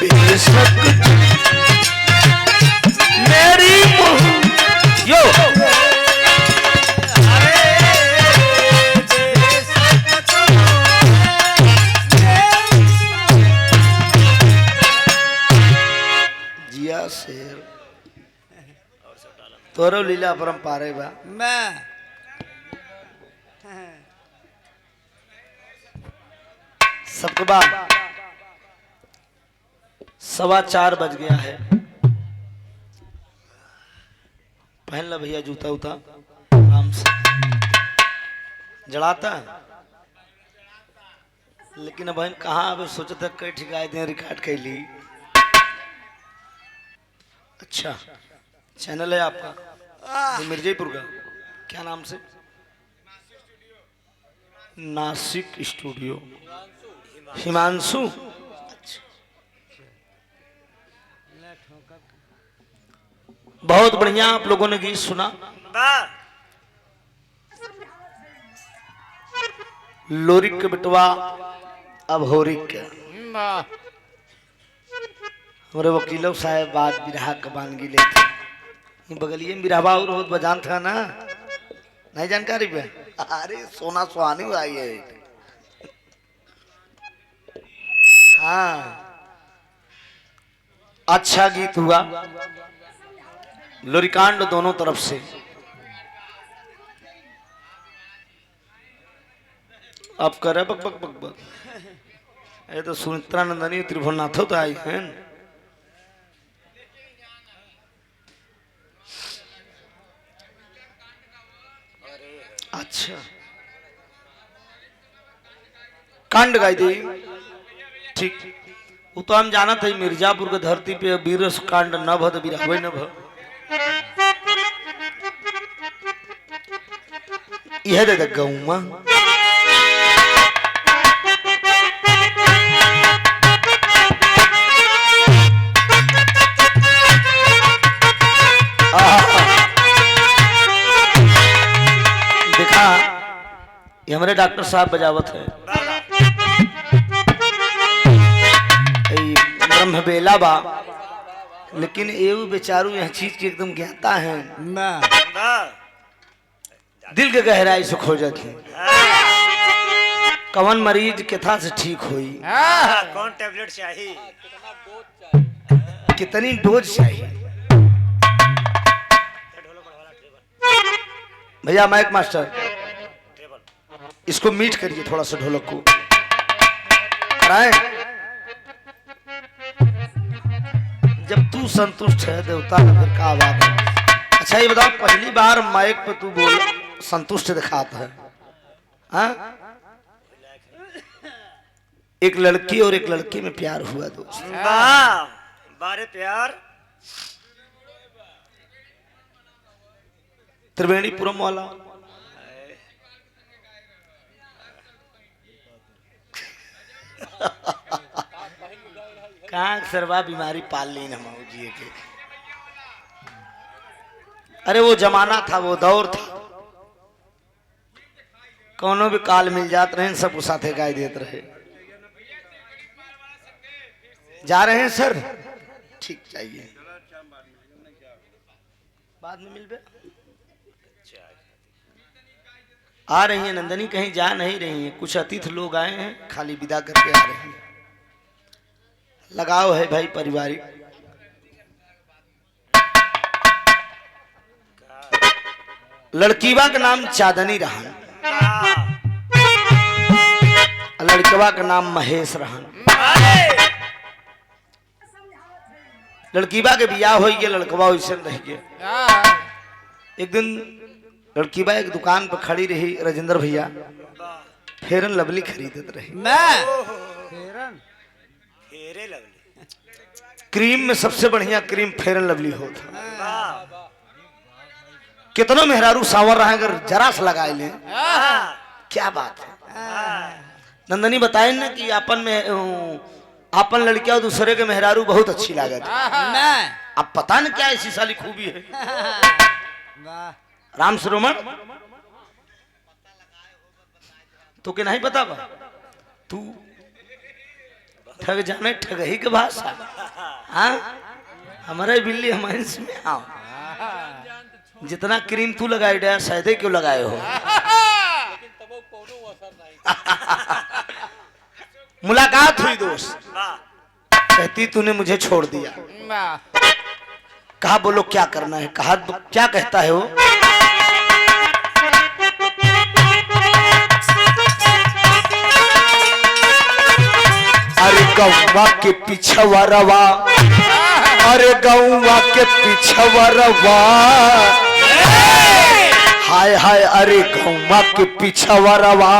बेशक मेरी यो जिया शेर तोरो लीला परम्पारे बा मैं सबके बाद 4:15 बज गया है। पहन ला भैया जूता उता आराम से जड़ाता है। लेकिन बहन कहाँ अब सोचता कई ठिकाए दे रिकॉर्ड कर ली। अच्छा चैनल है आपका मिर्जापुर का क्या नाम से? नासिक स्टूडियो हिमांशु। बहुत बढ़िया आप लोगों ने गीत सुना। लोरिक के बिटवा अब होरिक के हमारे वकीलों साहब बात बिरहा कबानगी लेते बगलिए में बिरहवा और बहुत बजान था ना नहीं जानकारी पे। अरे सोना सुहानी आई है। हाँ अच्छा गीत हुआ लोरिकांड दोनों तरफ से। अब करे बक बक बक बक ये तो सुमित्रा नंदनी त्रिभुवनाथो तो आई हैं। अच्छा कांड गाई दी ठीक। वो तो हम जाना था मिर्जापुर के धरती पे वीरस कांड न भद बिरहवे न भ यह दे गौमा देखा ये हमारे डॉक्टर साहब बजावत है ब्रह्म बेला बा। लेकिन एवं बेचारू यह चीज की एकदम ज्ञाता है दिल के गहराई से खोजत है कवन मरीज केथा से ठीक हुई कौन टेबलेट चाहिए कितनी डोज चाहिए। भैया माइक मास्टर इसको मीट करिए थोड़ा सा ढोलक को कराए। जब तू संतुष्ट है देवता का फिर का बात है। अच्छा ये बताओ पहली बार माइक पे तू बोल संतुष्ट दिखाता है हाँ? एक लड़की और एक लड़के में प्यार हुआ दोस्त। बारे प्यार त्रिवेणीपुरम वाला कहाँ सरवा बीमारी पाल ली ना जी के। अरे वो जमाना था वो दौर था कोनो भी काल मिल जाते रहे सबको साथे गाय देते रहे। जा रहे हैं सर ठीक चाहिए बाद में मिल बे। आ रही है नंदनी कहीं जा नहीं रही है। कुछ अतिथि लोग आए हैं खाली विदा करके आ रहे हैं। लगाव है भाई पारिवारिक। लड़कीवा का नाम चांदनी रहन लड़कवा का नाम महेश रहन। लड़कीवा के बियाह हो गया लड़कवा वैसे रह गया। एक दिन लड़कीवा एक दुकान पर खड़ी रही राजेंद्र भैया फेरन लवली खरीदत रही। क्रीम में सबसे बढ़िया क्रीम फेरन लवली होता। कितना मेहरारू सावर रहा अगर जरा से लगाए ले क्या बात है। नंदनी बताए ना कि अपन लड़कियां दूसरे के मेहरारू बहुत अच्छी लागत। अब पता न क्या ऐसी साली खूबी है। राम श्रोमण तो के नहीं पता बा तू ठग जाने ठगही के भाषा। हाँ हमारे बिल्ली हमारे में आओ, जितना क्रीम तू लगाए डा शायद क्यों लगाए हो। मुलाकात हुई दोस्त, कहती तूने मुझे छोड़ दिया। कहा बोलो क्या करना है, कहा क्या कहता है वो। अरे गौवा के पिछवरवा, अरे गौवा के पिछवरवा, हाय हाय अरे गौवा के पिछवरवा,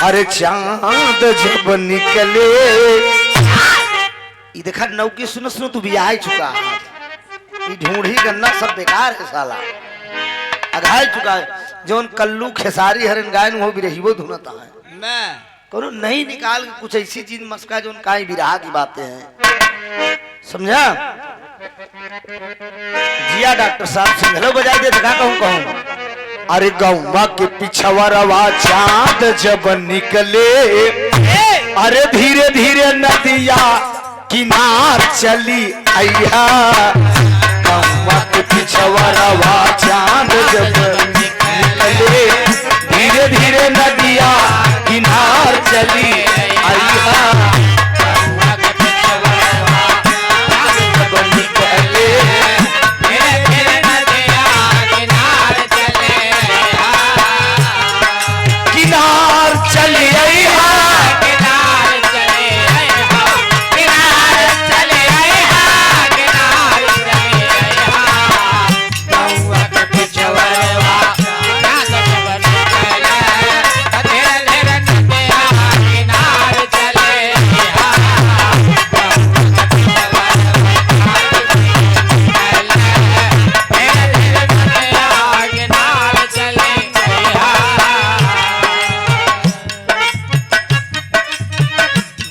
अरे चांद जब निकले। ये देखा नौकी सुनो सुनो तू भी आ चुका है, ये ढूंढी गन्ना सब बेकार है साला, अघाय चुका है। जोन कल्लू खेसारी हरन गायन वो भी रही वो धुनता है करो नहीं निकाल कुछ ऐसी चीज मस्का जो उनका ही विराह की बातें हैं, समझा। जिया डॉक्टर साहब सिंघलो बजा दे देखा कहूँ कहूँ। अरे गौवा के पिछवरवा चांद जब निकले, अरे धीरे धीरे नदिया किनार चली आइया। गौवा के पिछवरवा चांद जब निकले, धीरे धीरे नदिया किनार चली आइया।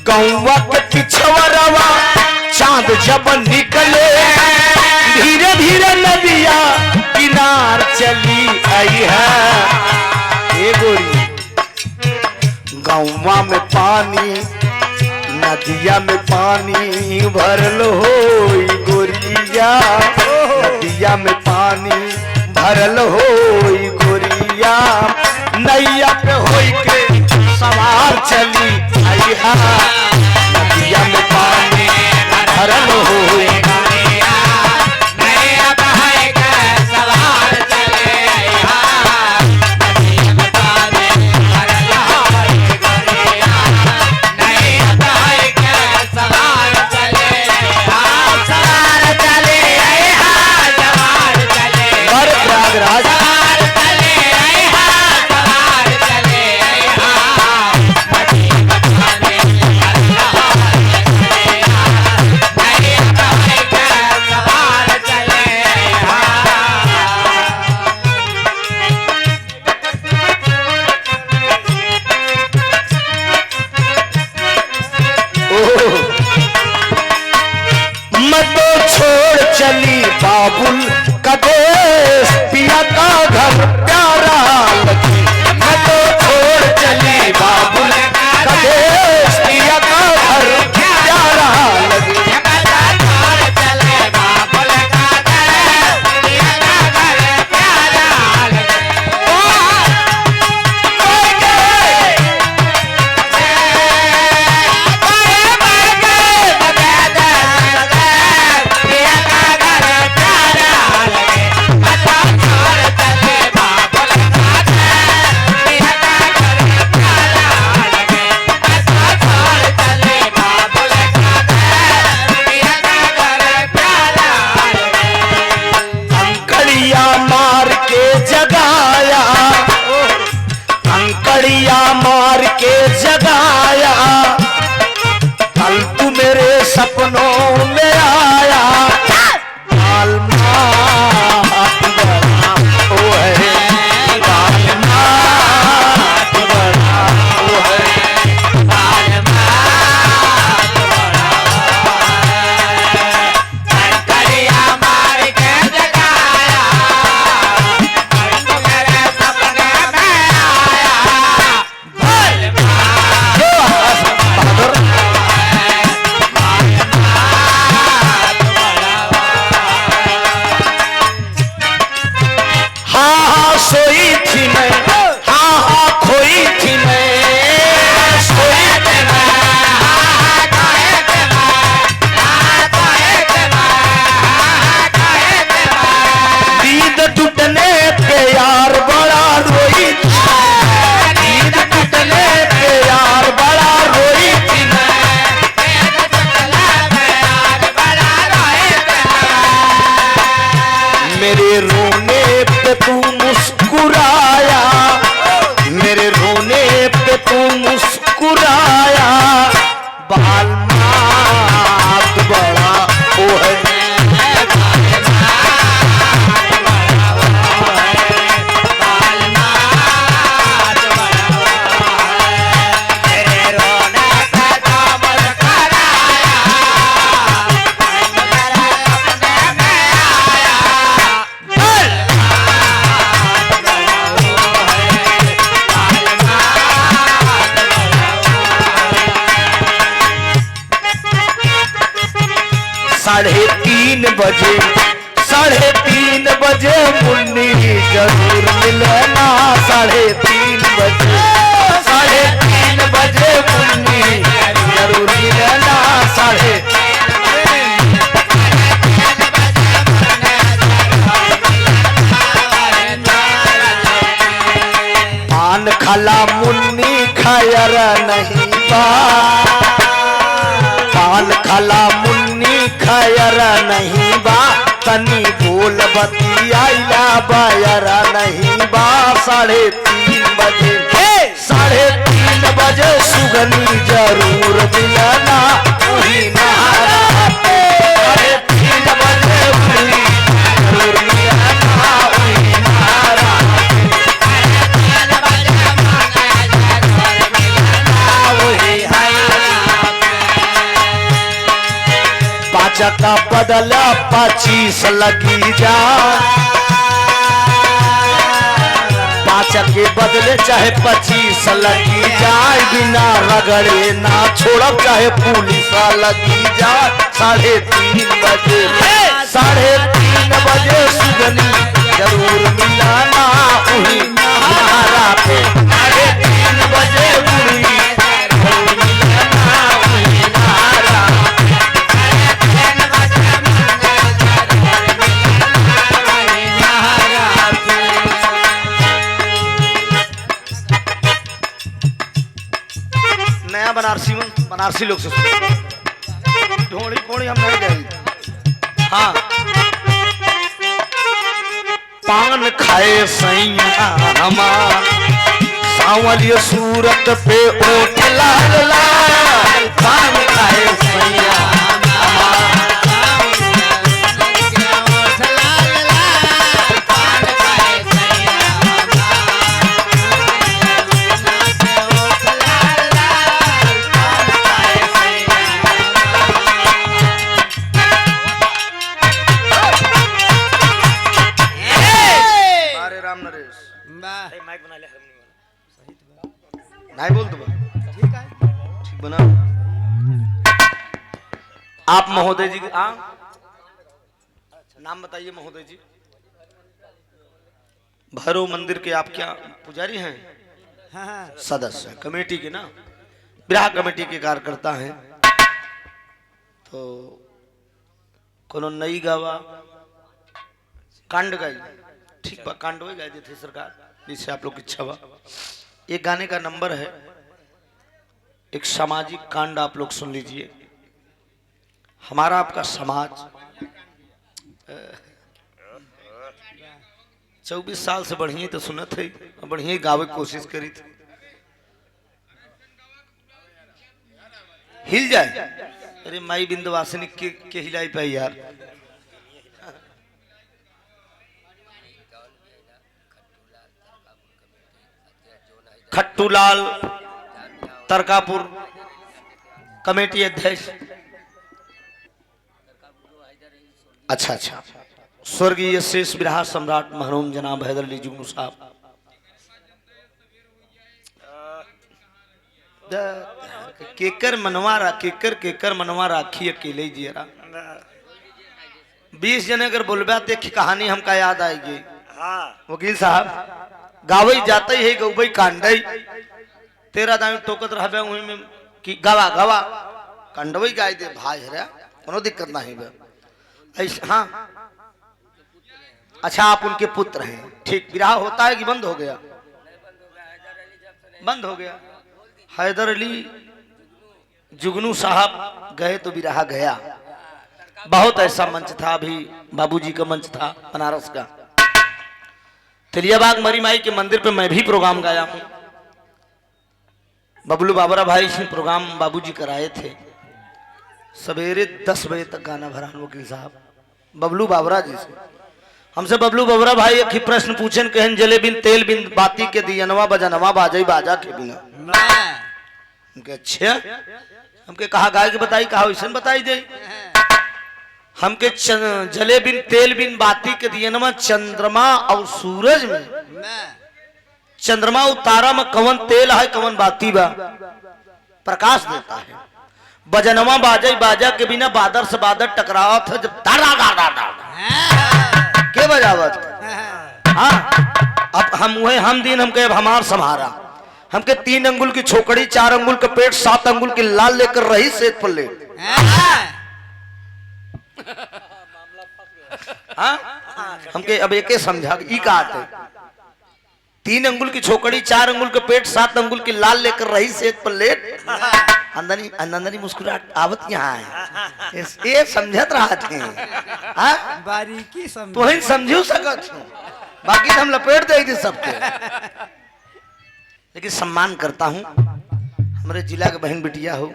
गौवा के पिछवरवा चांद जब निकले, धीरे धीरे नदिया किनार चली आई है। ए गोरी गौवा में पानी नदिया में पानी भरल हो गोरिया, नदिया में पानी भरल हो गोरिया। नैया पे होई के सवार चली आई है, नदिया में पानी भरल हो गोरिया। नैया पे के सवार चली आई है, नदिया में पानी भरल हो गोरिया। नैया पे के सवार चली आई है, सवार चली आई है, सवार चली हर प्रयागराज चली बाबुल का देश, पिया का घर प्यारा लगी। मैं तो छोड़ चली बाबुल का देश, पिया का घर प्यारा लगी। मेरे रोने पे तू मुस्कुराया, मेरे रोने पे तू मुस्कुराया, बाल मात बड़ा ओ है। साढ़े तीन बजे मुन्नी जरूर मिलना, 3:30 बजे, 3:30 बजे मुन्नी जरूर मिलना, 3:30। पान खाला मुन्नी खायर नहीं बा, पान खाला मुन्नी खायर नहीं बा, तनी बोल बतियाइला बायर नहीं बा, 3:30 बजे, 3:30 बजे सुगनी जरूर मिलना, वही नहारा पे, 3:30 बजे वही जरूर मिलना, वही नहारा का बदला 25 लगी जा, 5 के बदले चाहे 25 लगी जाए, बिना रगड़े ना छोड़ब चाहे पुलिस लगी जाए, 3:30 बजे, 3:30 बजे सुगनी जरूर मिलाना, वही नहारा पे, 3:30 बजे बुरी जरूर मिलाना, वही नहारा। नया बनारसी लोग से ढोड़ी पोड़ी हम नहीं गए। हाँ, पान खाए सैया हमार, सांवलिया सूरत पे ओठ लाल लाल, पान खाए सैया हमार, नहीं बोल दो ठीक है, ठीक बना। आप महोदय जी नाम बताइए महोदय जी। भैरव मंदिर के आप क्या पुजारी हैं? हाँ। सदस्य कमेटी के ना, विराह कमेटी के कार्यकर्ता हैं। तो कोनो नई गावा कांड गाई, ठीक बा, कांड हो गाई थे सरकार, जिससे आप लोग की इच्छा बा। एक गाने का नंबर है, एक सामाजिक कांड आप लोग सुन लीजिए। हमारा आपका समाज 24 साल से बढ़िया तो सुनत है, बढ़िया गावे की कोशिश करी थी, हिल जाए। अरे माई बिंदवासिनी के हिलाई पाई यार। खट्टूलाल तरकापुर कमेटी अध्यक्ष। अच्छा, स्वर्गीय शेष विराह सम्राट मरहूम जनाब हैदर अली जुगनू साहब। केकर मनवा राखी अकेले जियरा। 20 जने अगर बोलबा तो कहानी हमका याद आएगी। वकील साहब गावई जाते ही गौबई कांडई, तेरा दाम टोकत रहबे वही में कि गवा गवा कांडवई गाय दे भाई है, कोनो दिक्कत नहीं बे ऐसा। हाँ, अच्छा आप उनके पुत्र हैं, ठीक। विराह होता है कि बंद हो गया? बंद हो गया। हैदर अली जुगनू साहब गए तो विराह गया। बहुत ऐसा मंच था, अभी बाबूजी का मंच था बनारस का। तिलियाबाग मरी माई के मंदिर पे मैं भी प्रोग्राम गाया हूँ। बबलू बाबरा भाई से प्रोग्राम बाबूजी कराए थे। सवेरे 10 बजे तक गाना भरान वकील साहब बबलू बाबरा जी से। हमसे बबलू बाबरा भाई एक ही प्रश्न पूछन कहन जले बिन तेल बिन बाती के दियनवा बजनवा बाजई बाजा के बिना। हमके अच्छा, हमके कहा गाय के बताई, कहा वैसे बताई दे। हमके जले बिन तेल बिन बाती के दियनवा चंद्रमा और सूरज में, चंद्रमा और तारा में कवन तेल है कवन बाती बा, प्रकाश देता है। बजनवा बाजई बाजा के बिना बादर से बादर टकरावा था जब के बजावत। हाँ, अब हम दिन हमके अब हमार संहारा। हमके 3 अंगुल की छोकड़ी, 4 अंगुल का पेट, 7 अंगुल की लाल लेकर रही सेत पर ले। हाँ, हमके अब एक समझा ई का आते। 3 अंगुल की छोकड़ी, 4 अंगुल का पेट, 7 अंगुल की लाल लेकर रही सेत पर लेट। अंदनी मुस्कुराहट आवत यहाँ है, ये समझत रहा थे। हाँ, बारीकी समझ तो ही समझू सकत हूँ, बाकी तो हम लपेट दे थे सबके। लेकिन सम्मान करता हूँ, हमारे जिला के बहन बिटिया हो,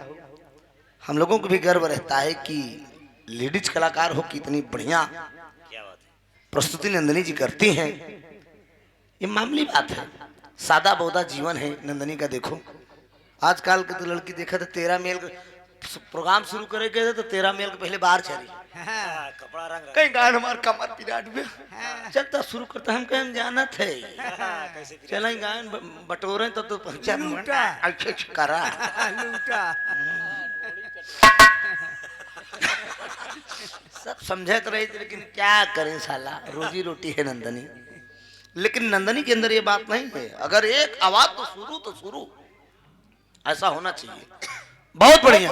हम लोगों को भी गर्व रहता है कि लेडीज कलाकार हो, कितनी बढ़िया क्या बात है। प्रस्तुति नंदनी जी करती हैं। ये मामूली बात है, सादा बौदा जीवन है नंदनी का। देखो आजकल के तो लड़की देखा तो 13 मेल प्रोग्राम शुरू करे गए तो 13 मेल के पहले बाहर चली। कपड़ा रंग कहीं गान हमार कमर पिराट में चलता शुरू करता, हम कहीं जाना थे चल गायन बटोरे तो पहुंचा करा लूटा सब समझत रहे थे, लेकिन क्या करें साला, रोजी रोटी है नंदनी। लेकिन नंदनी के अंदर ये बात नहीं है, अगर एक आवाज तो शुरू ऐसा होना चाहिए। बहुत बढ़िया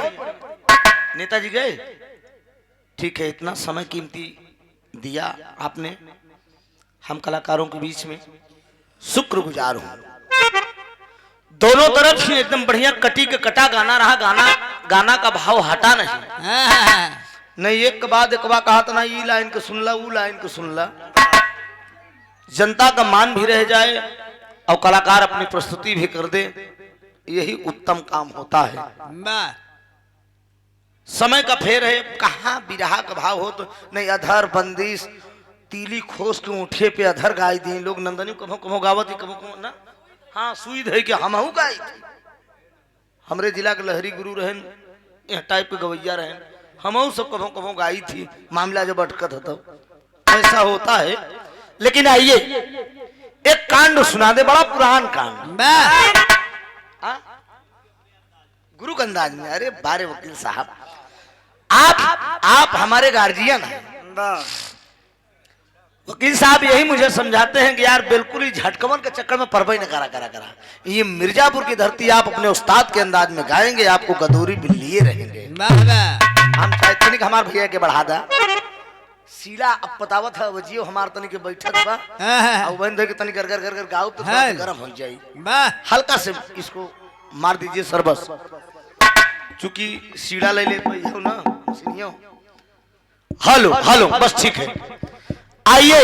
नेताजी गए, ठीक है, इतना समय कीमती दिया आपने हम कलाकारों के बीच में, शुक्रगुजार हूं। दोनों तरफ से एकदम बढ़िया कटी के कटा गाना रहा। गाना का भाव हटा नहीं, एक के बाद एक कहा था ना, ये लाइन को सुन ला, वो लाइन को सुन ला। जनता का मान भी रह जाए और कलाकार अपनी प्रस्तुति भी कर दे, यही उत्तम काम होता है। समय का फेर है, कहाँ बिरहा का भाव हो तो नहीं। अधर बंदिश तीली खोस के ऊँठे पे अधर गाई दी लोग। नंदनी कभो गावत कभो ना। हाँ, सुई है कि हम गाई थी। हमरे जिला के लहरी गुरु रहन, यह टाइप के गवैया रहन, हम सब कभो गाई थी। मामला जब अटकत हो तो ऐसा होता है। लेकिन आइए एक कांड सुना दे, बड़ा पुरान कांड, गुरु के अंदाज में। अरे बारे वकील साहब, आप हमारे गार्जियन हैं। वकील साहब यही मुझे समझाते हैं कि यार बिल्कुल ही झटकमन के चक्कर में परवाही न करा। ये मिर्जापुर की धरती आप अपने उस्ताद के अंदाज में गाएंगे, आपको गदौरी भी लिए रहेंगे। हम चाहते नहीं कि हमारे भैया के बढ़ा दा सीला। अब बतावत है वजियो हमार तनी के बैठत बा और बंद के तनी कर गाओ तो गरम हो जाई। हल्का से इसको मार दीजिए सरबस, चूंकि सीढ़ा ले ले तो ना सीनियो। हेलो बस ठीक है। आइए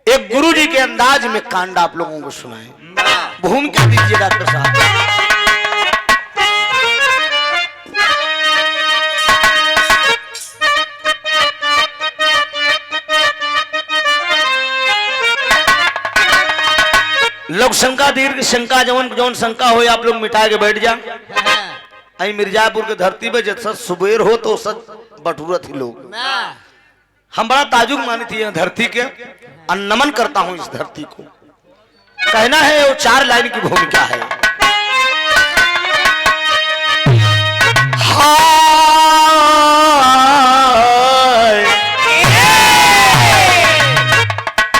एक गुरुजी के अंदाज में कांड आप लोगों को सुनाएं। भूम के दीजिए डॉक्टर साहब। लोग शंका दीर्घ शंका जौन शंका हो आप लोग मिटा के बैठ जा। आई मिर्जापुर के धरती पे जब सच सुबेर हो तो सच बटूरत ही लोग। हम बड़ा ताजुब मानी थी धरती के, और नमन करता हूं इस धरती को। कहना है वो 4 लाइन की भूमिका है।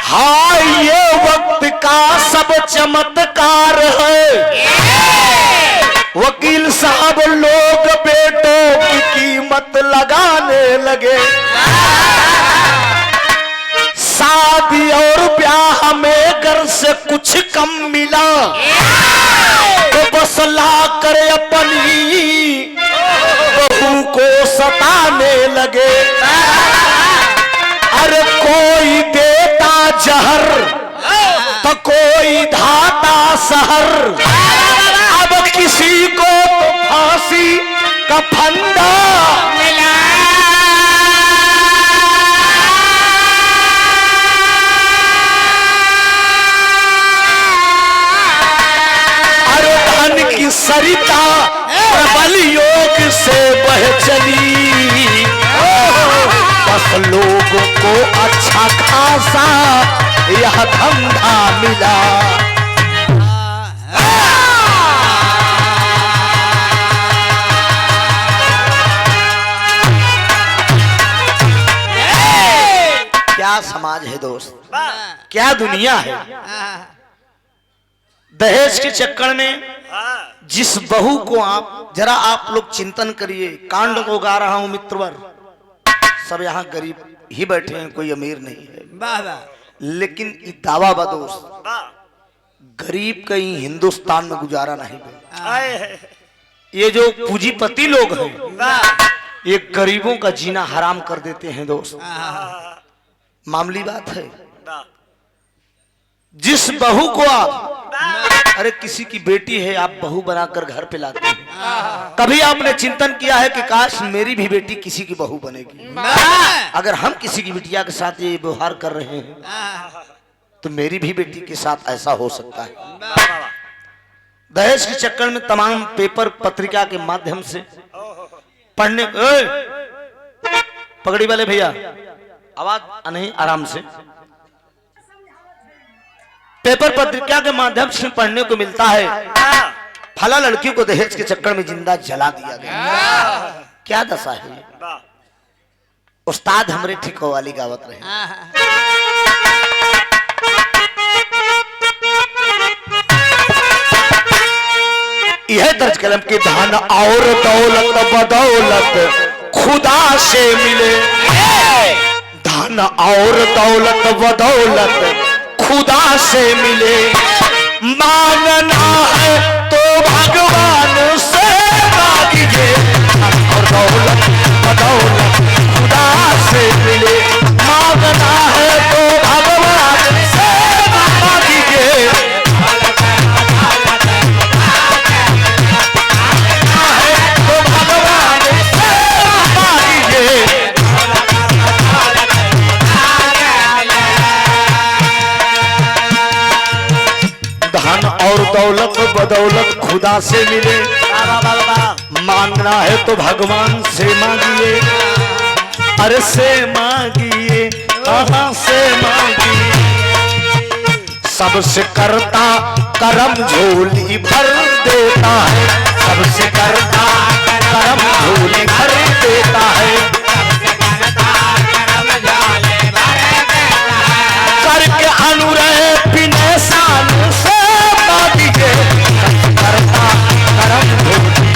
हाय ये वक्त का सब चमत्कार है। वकील साहब लोग बेटों की कीमत लगाने लगे। शादी और ब्याह में घर से कुछ कम मिला तो बस ला कर अपनी बहू को सताने लगे। अरे कोई देता जहर तो कोई धाता सहर, अब किसी को फांसी का फंदा मिला। अरे धन की सरिता प्रबल योग से बह चली, बस लोगों को अच्छा खासा यह धंधा मिला। क्या समाज है दोस्त, क्या दुनिया है। दहेज के चक्कर में जिस बहू को आप जरा आप लोग चिंतन करिए। कांड को गा रहा हूं मित्रवर, सब यहाँ गरीब ही बैठे हैं, कोई अमीर नहीं है, लेकिन ये दावा बा दोस्त, गरीब कहीं हिंदुस्तान में गुजारा नहीं है। ये जो पूंजीपति लोग हैं ये गरीबों का जीना हराम कर देते हैं दोस्त। मामूली बात है। जिस बहू को आप, अरे किसी की बेटी है आप बहू बनाकर घर पे लाते हैं, कभी आपने चिंतन किया है कि काश मेरी भी बेटी किसी की बहू बनेगी। अगर हम किसी की बिटिया के साथ ये व्यवहार कर रहे हैं तो मेरी भी बेटी के साथ ऐसा हो सकता है। दहेज के चक्कर में तमाम पेपर पत्रिका के माध्यम से पढ़ने, पगड़ी वाले भैया आवाज नहीं, आराम से, पेपर पत्रिका के माध्यम से पढ़ने को मिलता है फला लड़की को दहेज के चक्कर में जिंदा जला दिया गया। क्या दशा है। उस्ताद हमरे ठिको वाली गावत रहे। यह दर्ज कलम की धन और दौलत बदौलत खुदा से मिले, धन और दौलत बदौलत खुदा से मिले, मांगना है तो भगवान से मांगिए, धन और दौलत बदौलत खुदा से मिले, मांगना है तो भगवान से मांगिए, और दौलत बदौलत खुदा से मिले, मांगना है तो भगवान से मांगिए, अरे से मांगिए, कहां से मांगिए, सबसे करता करम झोली भर देता है, सबसे करता करम झोली भर देता है, करके अनुरय पिने साल से करता करम झोली।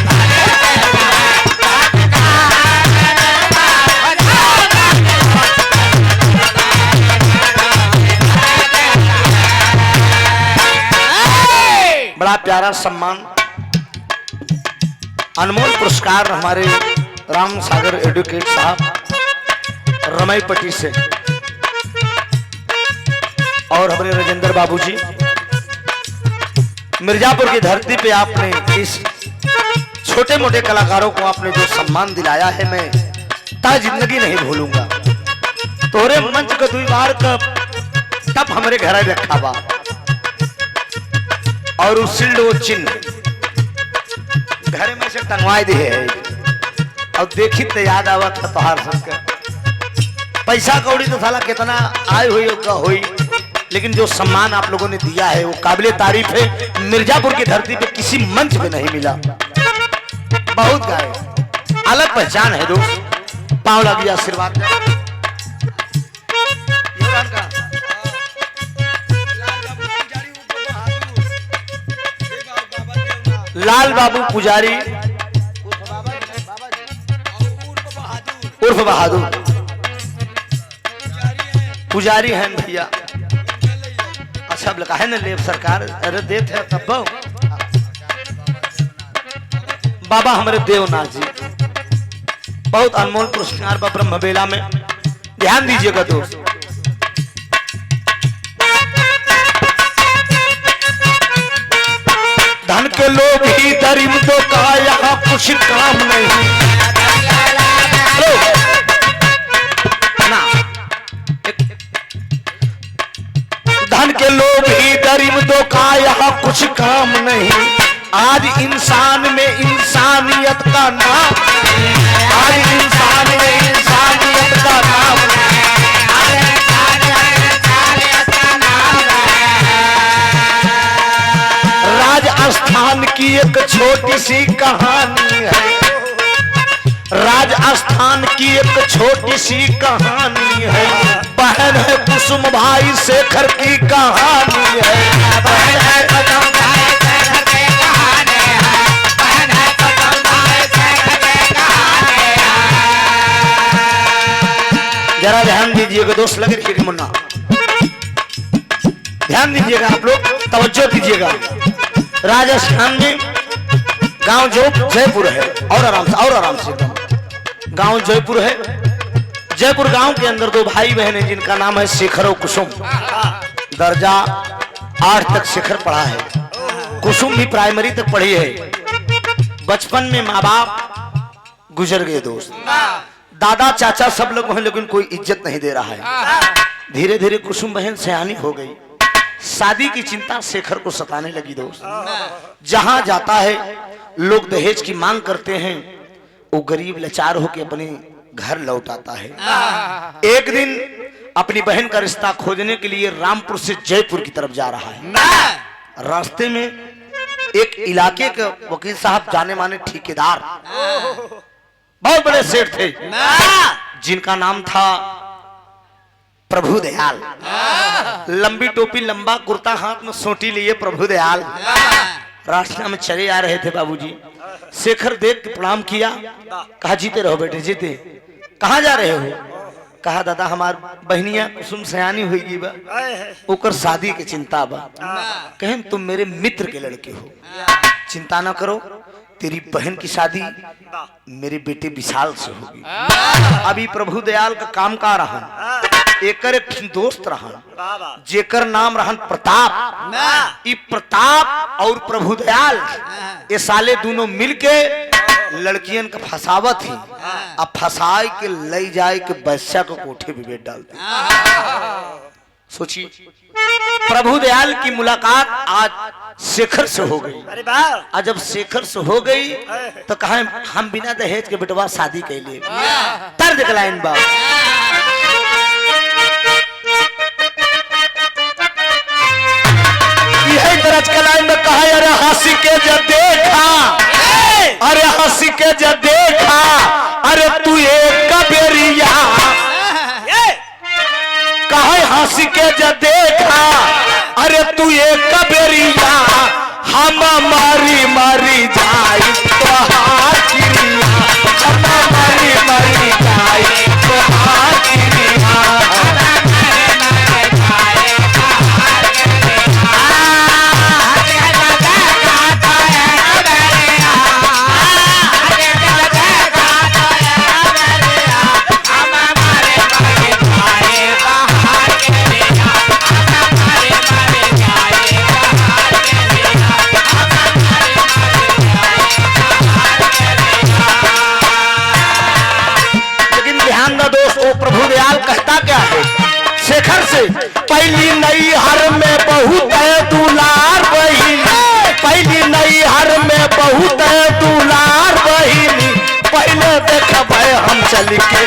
बड़ा प्यारा सम्मान, अनमोल पुरस्कार हमारे राम सागर एडवोकेट साहब रमईपट्टी से और हमारे राजेंद्र बाबूजी। मिर्जापुर की धरती पे आपने इस छोटे मोटे कलाकारों को आपने जो सम्मान दिलाया है, मैं ता जिंदगी नहीं भूलूंगा। तोरे मंच का दुई बार का तब हमारे घर रखा बा और उस सिल्ड वो चिन्ह घर में से टंगवाई दी है और देखी तो याद आवा था तोहार सबका पैसा कौड़ी तो साला कितना आय हुई का हुई, लेकिन जो सम्मान आप लोगों ने दिया है वो काबिले तारीफ है। मिर्जापुर की धरती पे किसी मंच पे नहीं मिला। बहुत गाए, अलग पहचान है दोस्त। पाँव लगी आशीर्वाद का। लाल बाबू पुजारी उर्फ बहादुर पुजारी हैं भैया। अच्छा लगा है ना लेब सरकार, अरे देव थे तब बाबा हमारे देवनाथ जी बहुत अनमोल पुरस्कार बा ब्रह्म बेला में, ध्यान दीजिएगा दोस्त। धन के लोग ही दरिम तो का यहाँ कुछ काम नहीं ना। धन के लोग ही दरिम तो का यहाँ कुछ काम नहीं। आज इंसान में इंसानियत का नाम, आज इंसान में इंसानियत का नाम, राजस्थान की एक छोटी सी कहानी है, राजस्थान की एक छोटी सी कहानी है। बहन है कुसुम भाई शेखर की कहानी है, बहन है कुसुम भाई शेखर की कहानी है, बहन है कुसुम भाई शेखर की कहानी है। जरा ध्यान दीजिएगा दोस्त, लगे रहिएगा मुन्ना, ध्यान दीजिएगा आप लोग, तवज्जो दीजिएगा। राजस्थान में गांव जो जयपुर है, और आराम से एकदम गांव जयपुर है। जयपुर गांव के अंदर दो भाई बहन हैं जिनका नाम है शेखर और कुसुम। दर्जा 8 तक शेखर पढ़ा है, कुसुम भी प्राइमरी तक पढ़ी है। बचपन में माँ बाप गुजर गए दोस्त, दादा चाचा सब लोग हैं, लेकिन कोई इज्जत नहीं दे रहा है। धीरे धीरे कुसुम बहन सयानी हो गई, शादी की चिंता शेखर को सताने लगी दोस्त। जहां जाता है लोग दहेज की मांग करते हैं, वो गरीब लाचार होकर अपने घर लौट आता है। एक दिन अपनी बहन का रिश्ता खोजने के लिए रामपुर से जयपुर की तरफ जा रहा है। रास्ते में एक इलाके के वकील साहब, जाने माने ठेकेदार, बहुत बड़े सेठ थे, जिनका नाम था प्रभु दयाल। लंबी टोपी, लंबा कुर्ता, हाथ में सोटी लिए प्रभु दयाल रास्ते में चले आ रहे थे। बाबूजी शेखर देख के प्रणाम किया, कहा जीते रहो बेटे जीते। कहाँ जा रहे हो? कहा दादा हमार बहनिया कुसुम सयानी हुई बा, ओकर शादी के चिंता बा। कहें तुम मेरे मित्र के लड़के हो, चिंता ना करो, तेरी बहन की शादी मेरे बेटे विशाल से होगी। अभी प्रभु दयाल का काम का रहा, एकर एक दोस्त रहा जेकर नाम रहन प्रताप। ई प्रताप और प्रभु दयाल ये साले दोनों मिलके लड़कियन का फसावत ही, अब फसाए के ले जाए के बच्चा को कोठे पे बैठ डालते। सोचिए, प्रभु दयाल की मुलाकात आज शेखर से हो गई। अरे वाह! आज जब शेखर से हो गई तो कहा हम बिना दहेज के बेटवा शादी कैले। तर्ज के लाइन बा, यही तरज के लाइन में कहा, अरे हंसी के जब देखा, अरे हंसी के जब देखा, अरे तू एक कबेरिया, कहा हंसी के जब देखा, अरे तू एक कबेरिया, हम मारी मारी जाई तो हाकिरिया, हम मारी मारी जाई तो हाकिरिया। प्रभु दयाल कहता क्या है शेखर से, पहली नई हर में बहुत दुलार बहिनी, पहली नई हर में बहुत दुलार बहिनी, पहले देखब हम चल के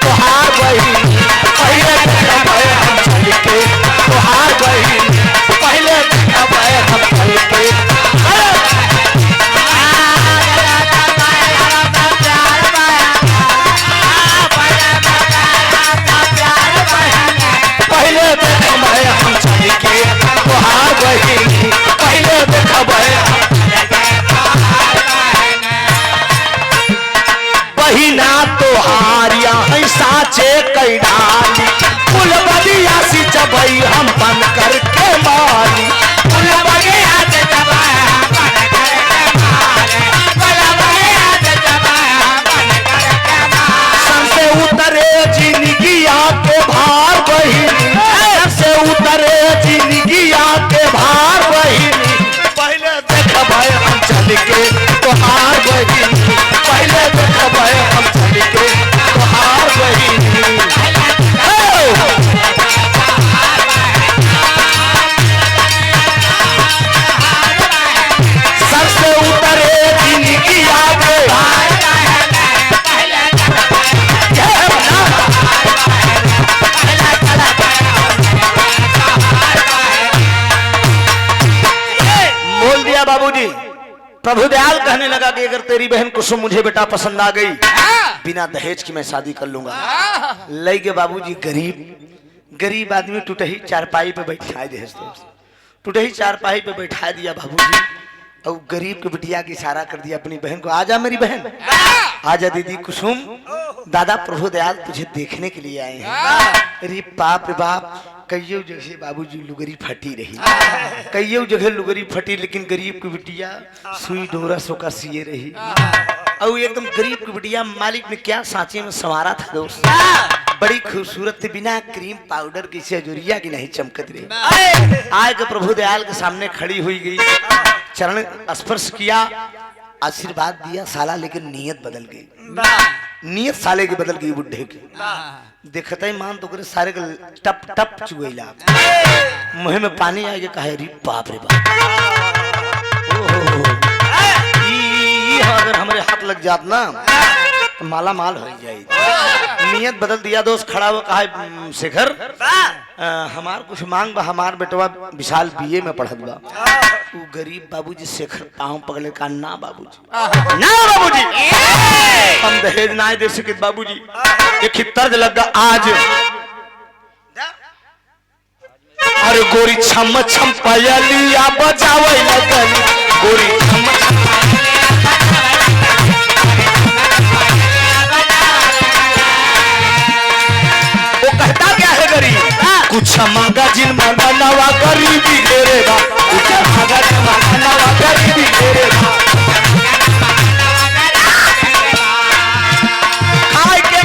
तोहार बहिनी, पहले देखब हम चल के तोहार बहिनी, पहले देखब हम चल के। बहिना तोहारिया साचे कई डाली, कुल बदिया सी जबई हम बन करके माली, कुल बदिया से जबई हम बन करके माली, कुल बदिया से जबई हम बन करके माली। प्रभु दयाल कहने लगा कि अगर तेरी बहन कुसुम मुझे बेटा पसंद आ गई, बिना दहेज की मैं शादी कर लूंगा। लई के बाबूजी गरीब आदमी टूटही चारपाई पे बैठा दे, टूटही चारपाई पे बैठा दिया बाबूजी। और गरीब के बिटिया की इशारा कर दिया अपनी बहन को, आजा मेरी बहन, आजा दीदी कुसुम, दादा प्रभु दयाल तुझे देखने के लिए आए हैं। अरे बाप रे बाप, कईयों जगह बाबूजी लुगरी फटी रही, कईयों जगह लुगरी फटी, लेकिन गरीब की बिटिया सुई डोरा सोका सिए रही। और एकदम गरीब की बिटिया मालिक ने क्या सांचे में संवारा था दोस्त, बड़ी खूबसूरत थी, बिना क्रीम पाउडर की सजुरिया की नहीं चमकत रही। आज के प्रभु दयाल के सामने खड़ी हुई गई, चरण स्पर्श किया, आशीर्वाद दिया साला, लेकिन नीयत बदल गई, नीयत साले की बदल गई बुढ़े की। देखते ही मान तो करे सारे के टप टप चुगैला, मुंह में पानी आ गया, कहे रे बाप रे बाप, अगर हमारे हाथ लग जात ना तो माला माल हो जाए। नियत बदल दिया दोस्त, खड़ा हुआ, कहा शेखर हमार कुछ मांग बा, हमार बेटवा विशाल बीए में पढ़त बा। वो गरीब बाबूजी शेखर पाँव पकड़े का, ना बाबूजी, ना बाबूजी, हम दहेज ना दे सके बाबूजी, एक ही तर्ज लगा आज। अरे गोरी छम छम पायलिया बजावे लगल, गोरी छम छम कुछ मांगा जिन मांगा नवा गरीबी घेरेगा, कुछ मांगा जिन मांगा नवा गरीबी घेरेगा। खाए के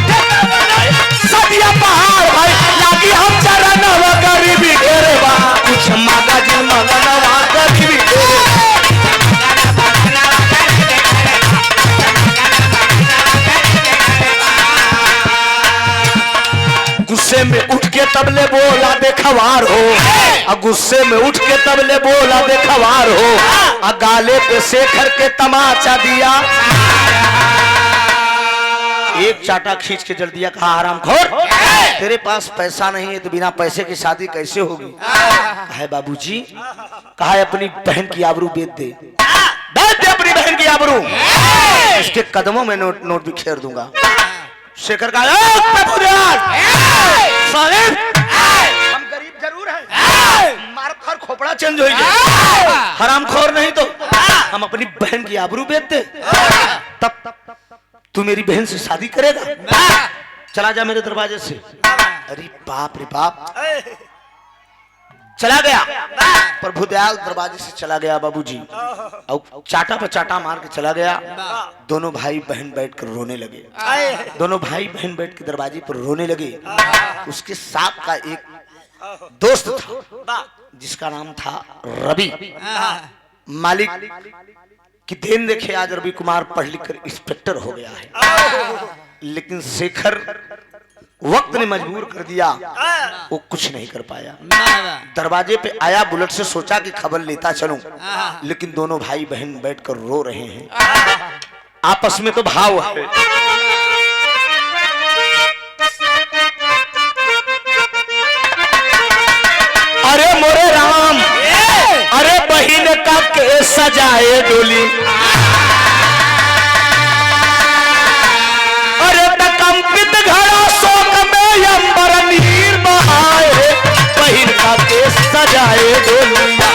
सदिया पहाड़ भाई लागी हम जरा नवा गरीबी घेरेगा, कुछ मांगा जिन मांगा नवा गरीबी घेरेगा। गुस्से में उठ के तबले बोला देखवार हो, गुस्से में उठ के तबले बोला देखवार हो, गाले पे शेखर के तमाचा दिया, एक चाटा खींच के जल दिया, कहा हरामखोर, तेरे पास पैसा नहीं है तो बिना पैसे की शादी कैसे होगी। है बाबूजी, कहा है अपनी बहन की आबरू बेच दे, बेच दे अपनी बहन की आबरू, इसके कदमों में नोट भी खेर दूंगा। शेखर का प्रभु दयाल साहब, हम गरीब जरूर हैं, मार हर खोपड़ा चेंज हो गया, हरामखोर नहीं तो हम अपनी बहन की आबरू बेच दे, तब तू मेरी बहन से शादी करेगा, चला जा मेरे दरवाजे से। अरे बाप रे बाप, चला गया प्रभु दयाल, दरवाजे से चला गया बाबूजी, और चाटा पर चाटा मार के चला गया। दोनों भाई बहन बैठकर रोने लगे, दोनों भाई बहन बैठ के दरवाजे पर रोने लगे। उसके साथ का एक दोस्त था जिसका नाम था रवि। मालिक की देन देखे आज रवि कुमार पढ़ लिख कर इंस्पेक्टर हो गया है, लेकिन शेखर वक्त ने मजबूर कर दिया, वो कुछ नहीं कर पाया। दरवाजे पे आया, बुलेट से सोचा कि खबर लेता चलूं, लेकिन दोनों भाई बहन बैठकर रो रहे हैं, आपस में तो भाव है। अरे मोरे राम, अरे बहिन का के सजाए डोली, अरे कंपित घड़ा शोक में अंबर नीर बहाए, बहिन का के सजाए डोलिया।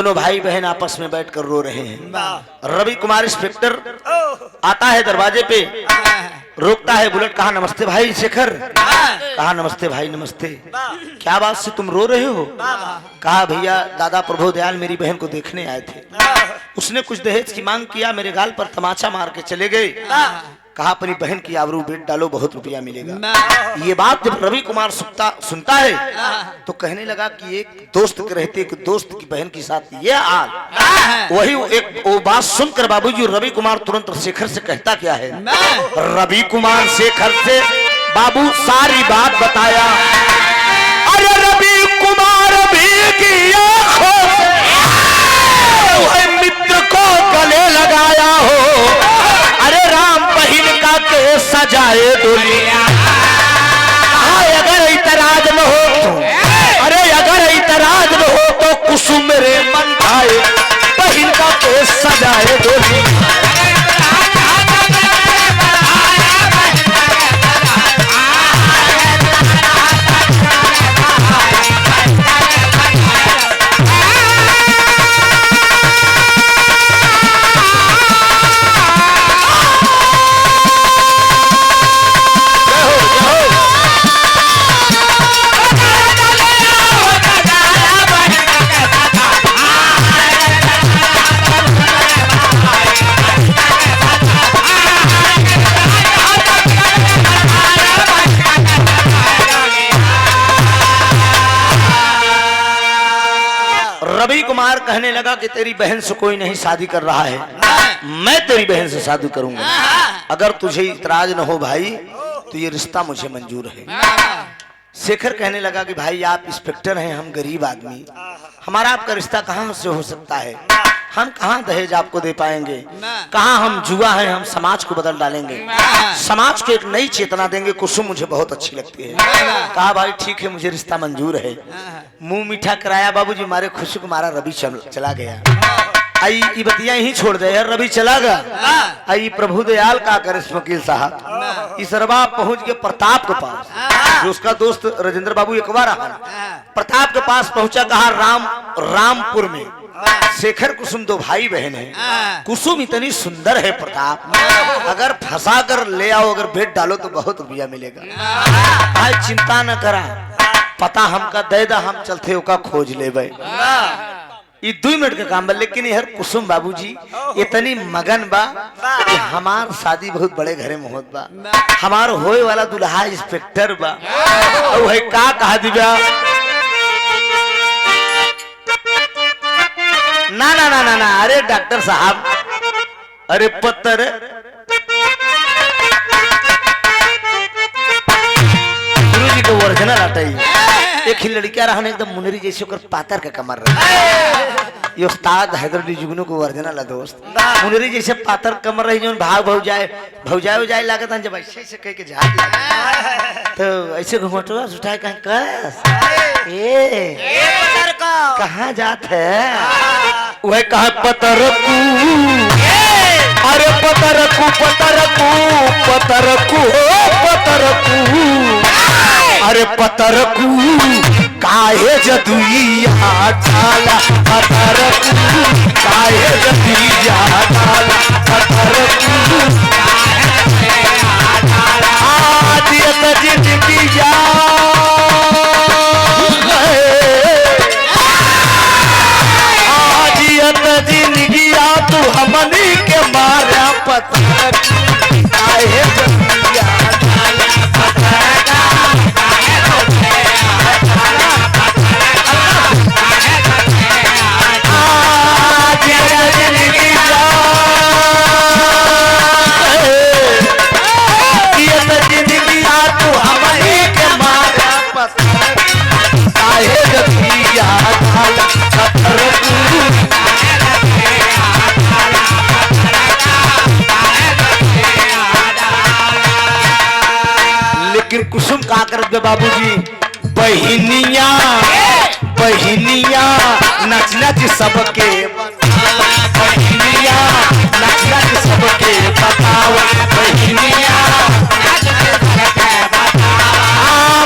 दोनों भाई बहन आपस में बैठकर रो रहे हैं। रवि कुमार इंस्पेक्टर आता है दरवाजे पे, रोकता है बुलेट। कहा नमस्ते भाई शेखर। कहा नमस्ते भाई नमस्ते। क्या बात से तुम रो रहे हो? कहा भैया दादा प्रभु दयाल मेरी बहन को देखने आए थे, उसने कुछ दहेज की मांग किया, मेरे गाल पर तमाचा मार के चले गए। कहा अपनी बहन की आबरू बेट डालो, बहुत रुपया मिलेगा। ये बात जब रवि कुमार सुनता है तो कहने लगा कि एक दोस्त के रहते एक दोस्त की बहन के साथ ये हाल। वही एक वो बात सुनकर बाबूजी रवि कुमार तुरंत शेखर से कहता क्या है? रवि कुमार शेखर से बाबू सारी बात बताया। अरे रवि कुमार भी की आंखों से मित्र को गले लगाया हो। अरे राम बहिन का के सजाए दुनिया। अगर इतराज न हो तो, अरे अगर इतराज न हो तो कुसुम मेरे मन आए, बहिन का के सजाए दुनिया। रवि कुमार कहने लगा कि तेरी बहन से कोई नहीं शादी कर रहा है, मैं तेरी बहन से शादी करूंगा। अगर तुझे इतराज न हो भाई तो ये रिश्ता मुझे मंजूर है। शेखर कहने लगा कि भाई आप इंस्पेक्टर हैं, हम गरीब आदमी, हमारा आपका रिश्ता कहाँ से हो सकता है? हम कहाँ दहेज आपको दे पाएंगे? कहाँ हम जुआ हैं, हम समाज को बदल डालेंगे, समाज को एक नई चेतना देंगे। कुसुम मुझे बहुत अच्छी लगती है। कहा भाई ठीक है, मुझे रिश्ता मंजूर है। मुंह मीठा कराया बाबूजी, मारे खुशी को मारा रवि चला गया। आई ये बतिया ही छोड़ दे यार, रवि चला गया। आई प्रभु दयाल का कर वकील साहब इस रवा पहुंच गए प्रताप के पास, जो उसका दोस्त राजेंद्र बाबू एक बार प्रताप के पास पहुंचा। कहा रामपुर में शेखर कुसुम दो भाई बहन है। कुसुम इतनी सुंदर है प्रताप, अगर फंसा कर ले आओ, अगर भेंट डालो तो बहुत रुपया मिलेगा। चिंता न करा, पता हमका दे दा, हम चलते का खोज ले। ये 2 मिनट का काम बा। लेकिन यार कुसुम बाबूजी इतनी मगन बा कि हमार शादी बहुत बड़े घरे में होत बा, हमार होए वाला दुल्हा इंस्पेक्टर बा। और है का कहा दिव्या, ना ना ना ना ना, अरे डॉक्टर साहब, अरे पत्थर गुरुजी को ओरिजिनल आता ही। एक ही लड़कियां रहने एकदम मुनरी जैसे होकर पातर का कमर रही। ये उस्ताद हैदरुद्दीन जुगनू को वर्जना दोस्त, मुनरी जैसे पातर कमर रही, जो भाग भौजाए लागत है। जब ऐसे कह के झाग तो ऐसे घुमटवा उठाए कहीं कहाँ जात है? वह कहा पतरकू, अरे पतरकू पतरकू पतरकू पतरकू, अरे पतरकू काहे जदुइया डाला, पतरकू काहे जदुइया डाला, पतरकू आदियत जिंदगी जा जिंदगी आ तू हमनी के मारा, पतरकू काहे जदुइया डाला, लेकिन कुसुम का करत बाबूजी, बहिनिया बहिनिया नच नच सबके, बहिनिया नच नच सबके बताओ, बहिनिया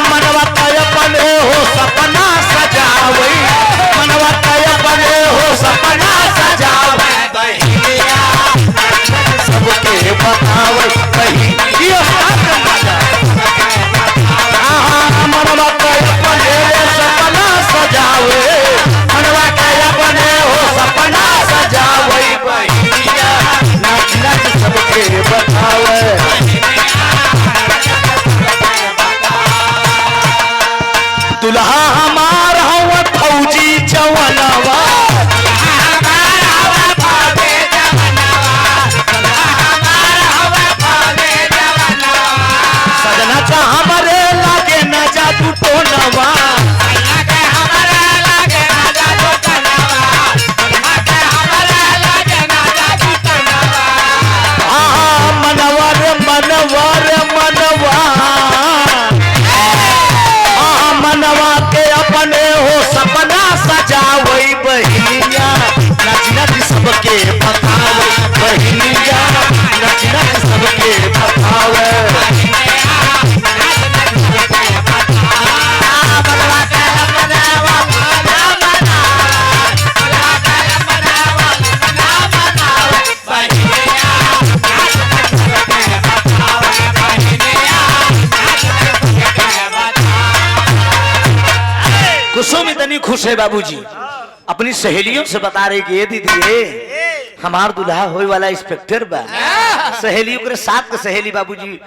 मनवा तय बने हो सपना सजावे, मनवा तय बने हो सपना दुल्हा हमार हवा फौजी जवनवा सजना का हमारे लागे न जादू टोनवा मनवा रे मनवा रे मनवा मनवा के अपने हो सपना सजावई बहिनिया नच नच सबके बतावे बहिनिया नच नच सबके बतावे कुसुम इतनी खुश है बाबूजी अपनी सहेलियों से बता रही कि ये दीदी ये हमार दुल्हा होए वाला इंस्पेक्टर बा। सहेलियों के साथ के सहेली बाबूजी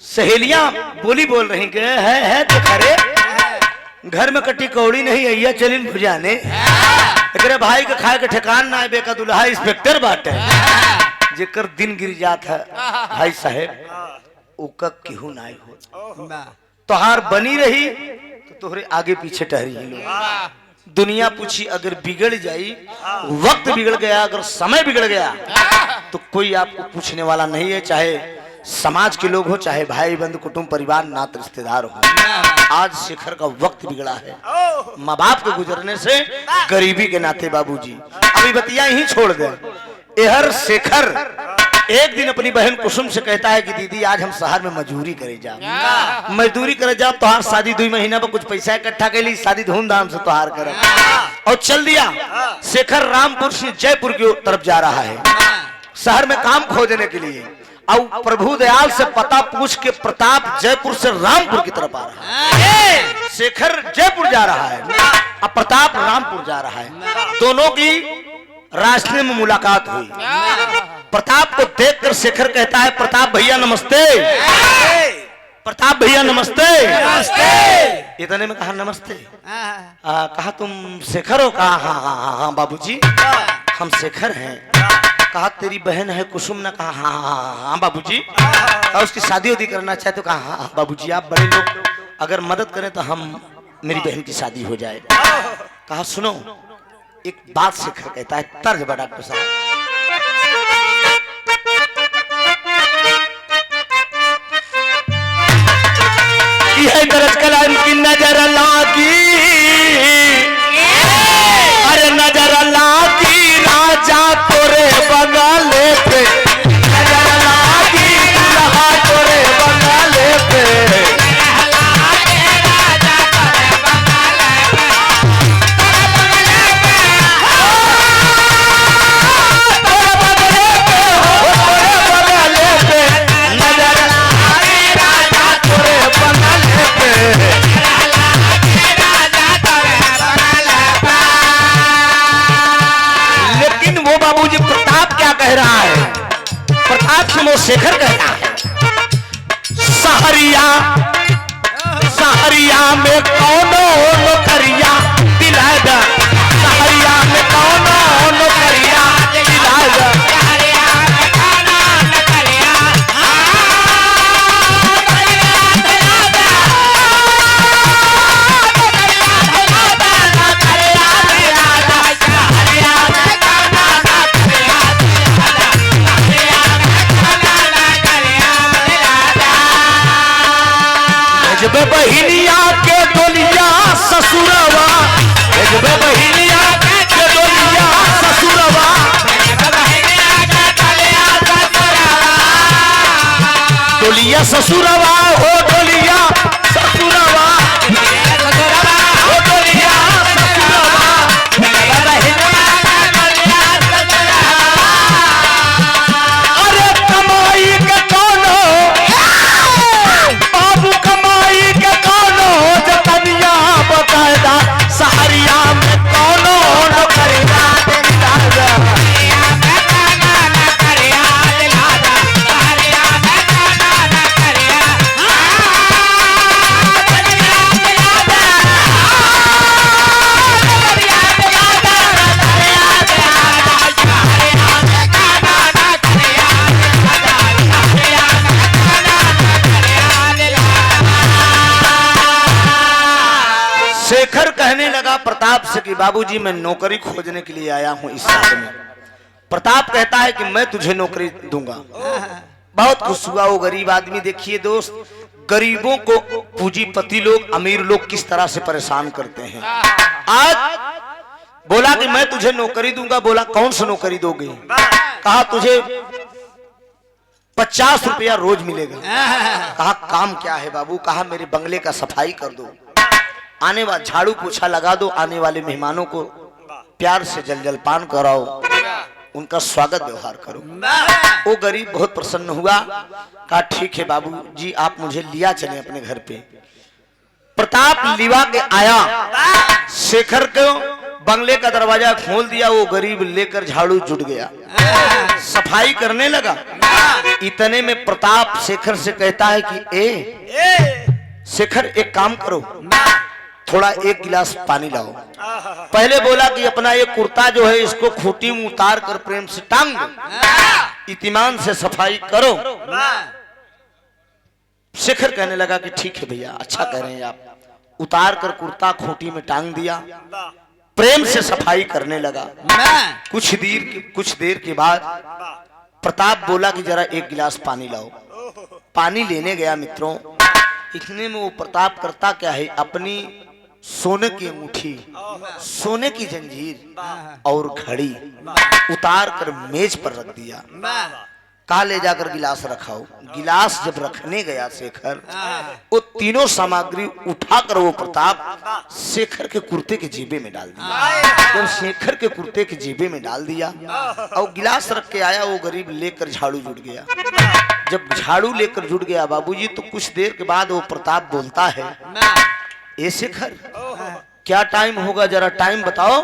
सहेलियां बोली बोल रही कि है तो खरे घर में कटी कौड़ी नहीं अइया चलिन भुजाने एकरे भाई के खाए के ठिकान ना बेका दुल्हा इंस्पेक्टर बाटे जेकर दिन गिर जात है भाई साहेब ओका केहू नाई हो तोहार बनी रही तो तोहरे आगे पीछे टहरी ही लोग दुनिया पूछी अगर बिगड़ जाई वक्त बिगड़ गया अगर समय बिगड़ गया तो कोई आपको पूछने वाला नहीं है चाहे समाज के लोग हो चाहे भाई बंधु कुटुंब परिवार नात रिश्तेदार हो। आज शेखर का वक्त बिगड़ा है माँ बाप के गुजरने से गरीबी के नाते बाबूजी अभी बतिया ही छोड़ दे एहर शेखर एक दिन अपनी बहन कुसुम से कहता है कि दीदी आज हम शहर में मजदूरी करे जाओ मजदूरी करे जाओ तोहार शादी 2 महीना पर कुछ पैसा इकट्ठा कर ली शादी धूमधाम से तोहार कर और चल दिया। शेखर रामपुर से जयपुर की तरफ जा रहा है शहर में काम खोजने के लिए और प्रभु दयाल से पता पूछ के प्रताप जयपुर से रामपुर की तरफ आ रहा है। शेखर जयपुर जा रहा है और प्रताप रामपुर जा रहा है दोनों की रास्ते में मुलाकात हुई। प्रताप को देखकर शेखर कहता है प्रताप भैया नमस्ते प्रताप भैया नमस्ते इतने में कहा नमस्ते कहा तुम शेखर हो कहा हाँ हाँ हाँ हाँ बाबूजी हम शेखर हैं। कहा तेरी बहन है कुसुम ने कहा हाँ हाँ हाँ बाबूजी कहा उसकी शादी वादी करना चाहे तो कहा हाँ बाबूजी आप बड़े लोग अगर मदद करें तो हम मेरी बहन की शादी हो जाए। कहा सुनो एक बात शेखर कहता है तर्ज बड़ा डॉक्टर साहब यह दरज कलाम की नजर लागी अरे नजर लागी राजा तोरे बगाले पे नजर लागी रहा तोरे बगाले पे कह रहा है प्रताप से वो शेखर कहता है सहरिया सहरिया में कौनो नौकरिया दिला द सहरिया में कौनो नौकरिया दिला द बहिनिया के डोलिया शेखर कहने लगा प्रताप से कि बाबूजी मैं नौकरी खोजने के लिए आया हूं इस शहर में। प्रताप कहता है कि मैं तुझे नौकरी दूंगा। बहुत खुश हुआ वो गरीब आदमी। देखिए दोस्त, गरीबों को पूंजीपति लोग, अमीर लोग किस तरह से परेशान करते हैं। आज बोला कि मैं तुझे नौकरी दूंगा। बोला कौन सी नौकरी दोगे? कहा तुझे 50 रुपया रोज मिलेगा। कहा काम क्या है बाबू? कहा मेरे बंगले का सफाई कर दो, आने वाले झाड़ू पोछा लगा दो, आने वाले मेहमानों को प्यार से जलपान कराओ, उनका स्वागत व्यवहार करो। वो गरीब बहुत प्रसन्न हुआ। कहा ठीक है बाबू जी, आप मुझे लिया चले अपने घर पे। प्रताप लिवा के आया, शेखर को बंगले का दरवाजा खोल दिया। वो गरीब लेकर झाड़ू जुट गया, सफाई करने लगा। इतने में प्रताप शेखर से कहता है कि शेखर एक काम करो, थोड़ा एक गिलास पानी लाओ। पहले बोला कि अपना ये कुर्ता जो है इसको खूंटी में उतार कर प्रेम से टांग दो, इत्मीनान से सफाई करो। शेखर कहने लगा कि ठीक है भैया, अच्छा कह रहे हैं आप। उतार कर कुर्ता खूंटी में टांग दिया, प्रेम से सफाई करने लगा। कुछ देर के बाद प्रताप बोला कि जरा एक गिलास पानी लाओ। पानी लेने गया मित्रों। इतने में वो प्रताप करता क्या है, अपनी सोने की अंगूठी, सोने की जंजीर और घड़ी उतार कर मेज पर रख दिया। कहा ले जाकर गिलास रखाओ। गिलास जब रखने गया शेखर, वो तीनों सामग्री उठाकर वो प्रताप शेखर के कुर्ते के जेबे में डाल दिया। जब शेखर के कुर्ते के जेबे में डाल दिया और गिलास रख के आया, वो गरीब लेकर झाड़ू जुट गया। जब झाड़ू लेकर जुट गया बाबूजी, तो कुछ देर के बाद वो प्रताप बोलता है, ए शेखर क्या टाइम होगा, जरा टाइम बताओ।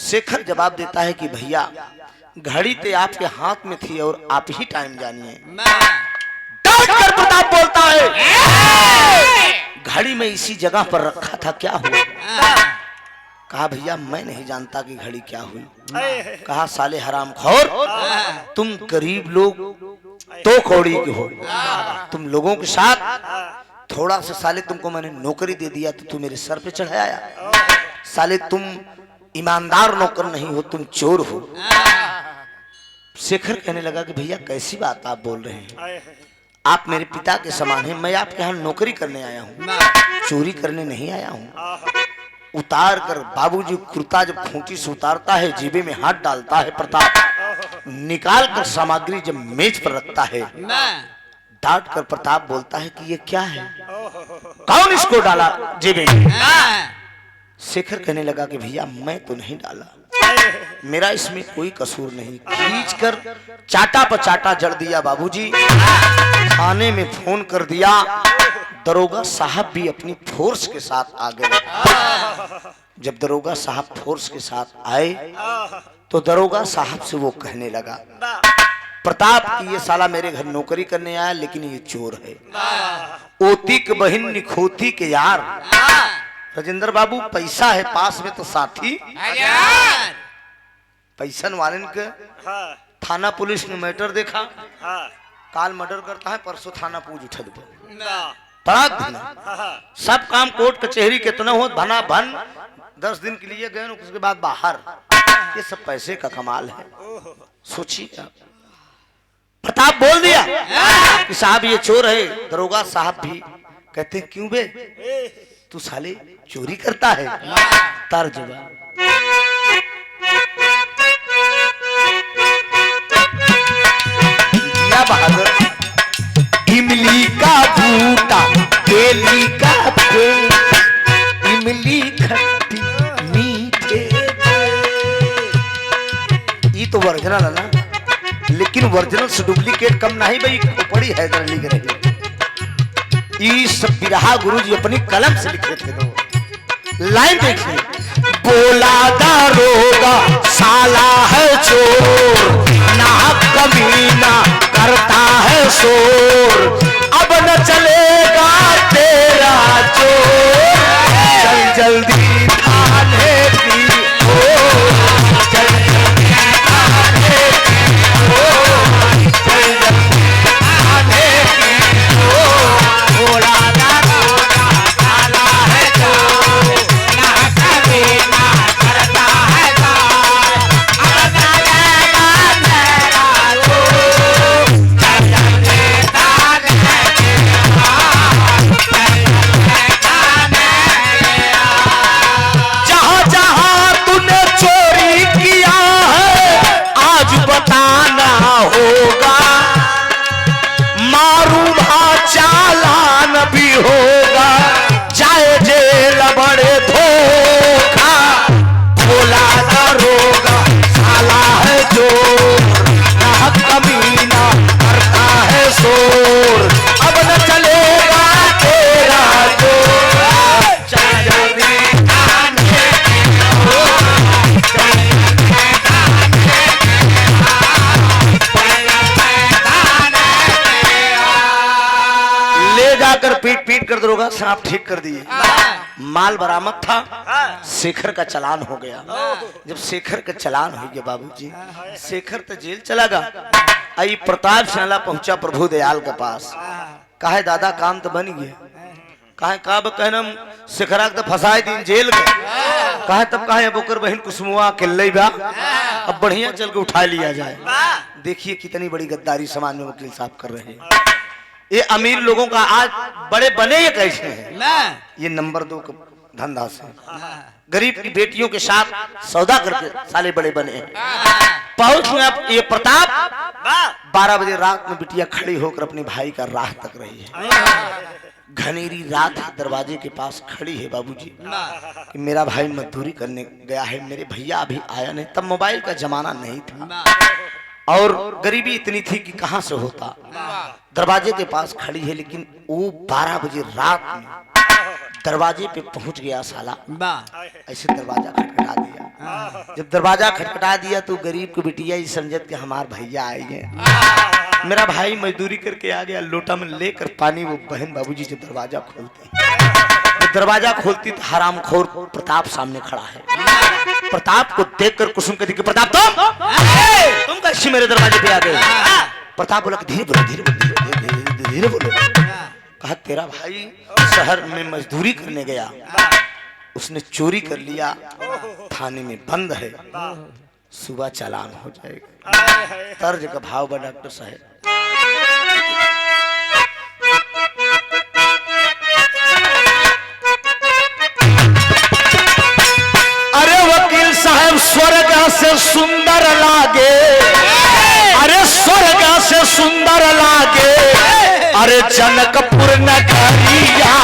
शेखर जवाब देता है कि भैया घड़ी तो आपके हाथ में थी और आप ही टाइम जानिए। डर कर प्रताप बोलता है, घड़ी में इसी जगह पर रखा था, क्या हुआ? कहा भैया मैं नहीं जानता कि घड़ी क्या हुई। कहा साले हरामखोर, तुम गरीब लोग तो कौड़ी के हो, तुम लोगों के साथ थोड़ा सा साले तुमको मैंने नौकरी दे दिया तो तुम मेरे सर पे चढ़ाया। साले तुम ईमानदार नौकर नहीं हो, तुम चोर हो। शेखर कहने लगा कि भैया कैसी बात आप बोल रहे हैं, आप मेरे पिता के समान हैं, मैं आपके यहाँ नौकरी करने आया हूँ, चोरी करने नहीं आया हूँ। उतार कर बाबूजी कुर्ता जब खूंटी से उतारता है, जेबे में हाथ डालता है प्रताप, निकाल कर सामग्री जब मेज पर रखता है, डांट कर प्रताप बोलता है कि ये क्या है, कौन इसको डाला जेबे में? शेखर कहने लगा कि भैया मैं तो नहीं डाला, मेरा इसमें कोई कसूर नहीं। खींच कर चाटा पर चाटा जड़ दिया बाबूजी। थाने में फोन कर दिया, दरोगा साहब भी अपनी फोर्स के साथ आ गए। जब दरोगा साहब फोर्स के साथ आए तो दरोगा साहब से वो कहने लगा, प्रताप की ये साला मेरे घर नौकरी करने आया लेकिन ये चोर है। ओती के बहिन निखोती के यार। राजेंद्र बाबू पैसा है पास में तो साथी, पैसन वाले के थाना पुलिस ने मैटर देखा, काल मर्डर करता है, परसों थाना पूछ उठल सब काम कोर्ट कचहरी कितना हो भना भन 10 दिन के लिए गए, उसके बाद बाहर। ये सब पैसे का कमाल है। सोचिए, प्रताप बोल दिया कि साहब ये चोर है। दरोगा साहब भी कहते हैं क्यों बे, तू साले चोरी करता है? तर्जुमा बहादुर, इमली का बूटा केली का पेड़, इमली खट्टी मीठे। ये तो ओरिजिनल है ना, लेकिन ओरिजिनल से डुप्लीकेट कम नहीं भाई, खोपड़ी हैदर लिख रही। ये सब बिरहा गुरु जी अपनी कलम से लिखे थे। तो लाइन देखिए, बोला दारोगा साला है चोर, ना कमीना करता है शोर, अब न चलेगा तेरा चोर, चल जल्दी थाने की ओर, चल जल्दी थाने की ओर, चल जल्दी थाने की ओर, बोला दारोगा साला है चोर। कमीना करता है शोर, अब न चलेगा तेरा जोर। चल जल्दी ले जाकर पीट पीट कर दरोगा सांप ठीक कर दिए। माल बरामद था, शेखर का चालान हो गया। जब शेखर का चालान हो गया बाबूजी, शेखर तो जेल चला गया। आई प्रताप शाला पहुंचा प्रभु दयाल के पास, कहे दादा काम तो बन गया। कहे का कहना शेखरा तो फंसाए दिन जेल के, कहे तब कहे अब ओकर बहन कुसुमुआ अकेले बा, अब बढ़िया चल के उठा लिया जाए। देखिए कितनी बड़ी गद्दारी समाज में वकील साहब कर रहे हैं। ये अमीर लोगों का आज बड़े बने ये कैसे हैं? ये नंबर 2 का धंधा से गरीब की बेटियों के साथ सौदा करके साले बड़े बने हैं। पहुंच में अब ये प्रताप 12 बजे रात में बिटिया खड़ी होकर अपने भाई का राह तक रही है। घनेरी रात दरवाजे के पास खड़ी है बाबूजी कि मेरा भाई मजदूरी करने गया है, मेरे भैया अभी आया नहीं। तब मोबाइल का जमाना नहीं था और गरीबी इतनी थी कि कहां से होता। दरवाजे के पास खड़ी है, लेकिन वो 12 बजे रात में दरवाजे पे पहुंच गया साला। ऐसे दरवाजा खटखटा दिया। जब दरवाजा खटखटा दिया तो गरीब को बिटिया ही समझत कि हमार भैया आई है, मेरा भाई मजदूरी करके आ गया। लोटा में लेकर पानी वो बहन बाबूजी जब दरवाजा खोलते, दरवाजा खोलती तो हरामखोर प्रताप सामने खड़ा है। प्रताप को देखकर कुसुम कहती कि प्रताप तुम कैसे मेरे दरवाजे पे आ गए? प्रताप बोला धीरे बोलो धीरे बोलो धीरे बोलो। कहा तेरा भाई शहर में मजदूरी करने गया, उसने चोरी कर लिया, थाने में बंद है, सुबह चालान हो जाएगा। तर्ज का भाव बा डॉक्टर साहब। अरे वकील साहब स्वर्ग से सुंदर लागे, अरे स्वर्ग से सुंदर लागे, अरे जनकपुर नगरिया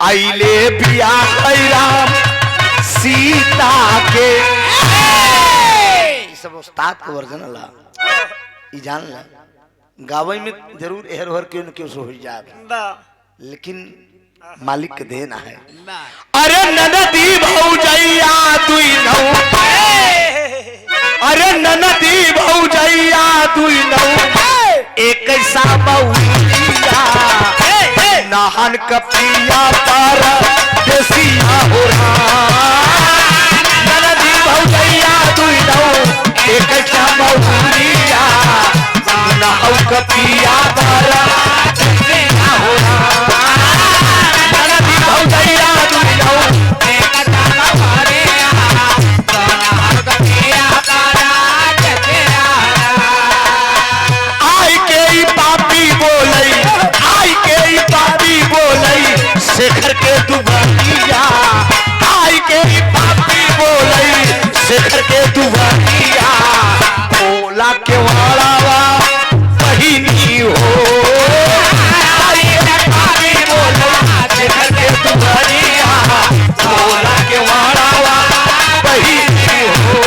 आइले बिया राम सीता के। सब उस्ताद को वर्जन ला ई जान ला, गावे में जरूर एहर ओहर क्यों न क्यों सो हो जाए, लेकिन मालिक के देना है। अरे ननदी भौजैया दुई नौ, अरे ननदी भौजैया दुई नौ, एक ऐसा बहुलिया नहन कपिया पर देसिया हो ननदी भौजैया दुई नौ, एक ऐसा बहुलिया नहन कपिया पर देसिया हो ननदी भौजैया दुई नौ, एक ऐसा बहुलिया नहन कपिया पर देसिया। आई के पापी बोलई, आई के पापी बोलई शेखर के दुबरिया, आई के पापी बोलई शेखर के दुबरिया, बोला के वाला बहिनी हो। आई के पापी बोलई शेखर के दुबरिया, बोला के वाला बहिनी हो।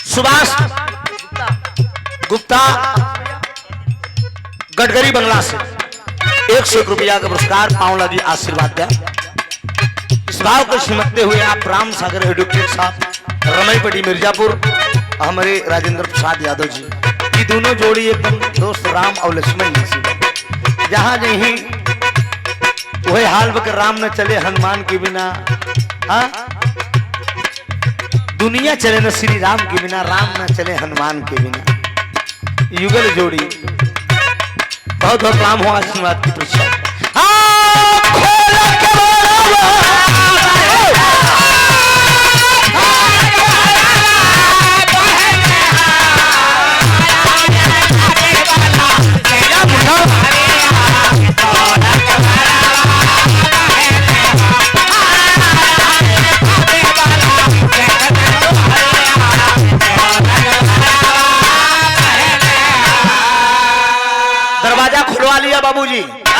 सुभाष गुप्ता गडकरी बंगला से 101 रुपया का पुरस्कार पाऊं लगी आशीर्वाद दिया। इस भाव को सिमटते हुए आप राम सागर एडवोकेट साहब, रमईपट्टी मिर्जापुर, हमारे राजेंद्र प्रसाद यादव जी, ये दोनों जोड़ी एकदम दोस्त राम और लक्ष्मण जी। जहां जहीं वही हाल बकर राम न चले हनुमान के बिना, हाँ दुनिया चले न श्री राम के बिना, राम न चले हनुमान के बिना। युगल जोड़ी बहुत बहुत राम हो आशीर्वाद की परीक्षा।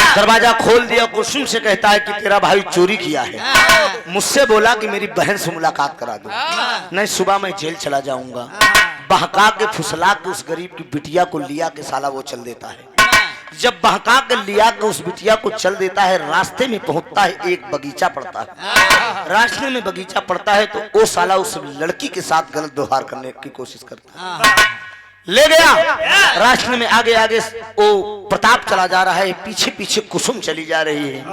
दरवाजा खोल दिया, कुसुम से कहता है कि तेरा भाई चोरी किया है। मुझसे बोला कि मेरी बहन से मुलाकात करा दो, नहीं सुबह मैं जेल चला जाऊंगा। बहका के फुसला के उस गरीब की बिटिया को लिया के साला वो चल देता है। जब बहका के लिया के उस बिटिया को चल देता है, रास्ते में पहुंचता है, एक बगीचा पड़ता है। रास्ते में बगीचा पड़ता है तो वो साला उस लड़की के साथ गलत व्यवहार करने की कोशिश करता है। ले गया, रास्ते में आगे आगे वो प्रताप चला जा रहा है, पीछे पीछे कुसुम चली जा रही है।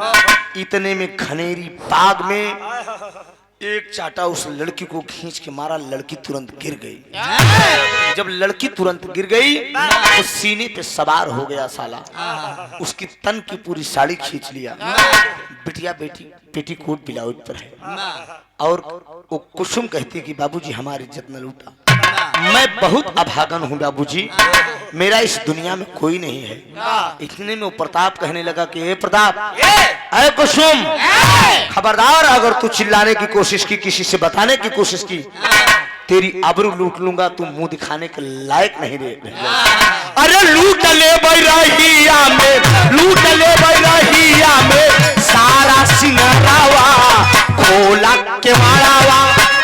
इतने में घनेरी बाग में एक चाटा उस लड़की को खींच के मारा, लड़की तुरंत गिर गई। जब लड़की तुरंत गिर गई तो सीने पे सवार हो गया साला, उसकी तन की पूरी साड़ी खींच लिया। बिटिया बेटी पेटीकोट ब्लाउज पर है और वो कुसुम कहती कि बाबूजी हमारी इज्जत न लूटा, मैं बहुत अभागन हूँ बाबूजी, मेरा इस दुनिया में कोई नहीं है। इतने में वो प्रताप कहने लगा कि ए प्रताप, अरे कुसुम, खबरदार अगर तू चिल्लाने की कोशिश की, किसी से बताने की कोशिश की, तेरी आबरू लूट लूंगा, तू मुंह दिखाने के लायक नहीं रहे। अरे लूट ले बैराहिया में, लूट ले बैराहिया में सारा सिंगारावा, खोला के मारावा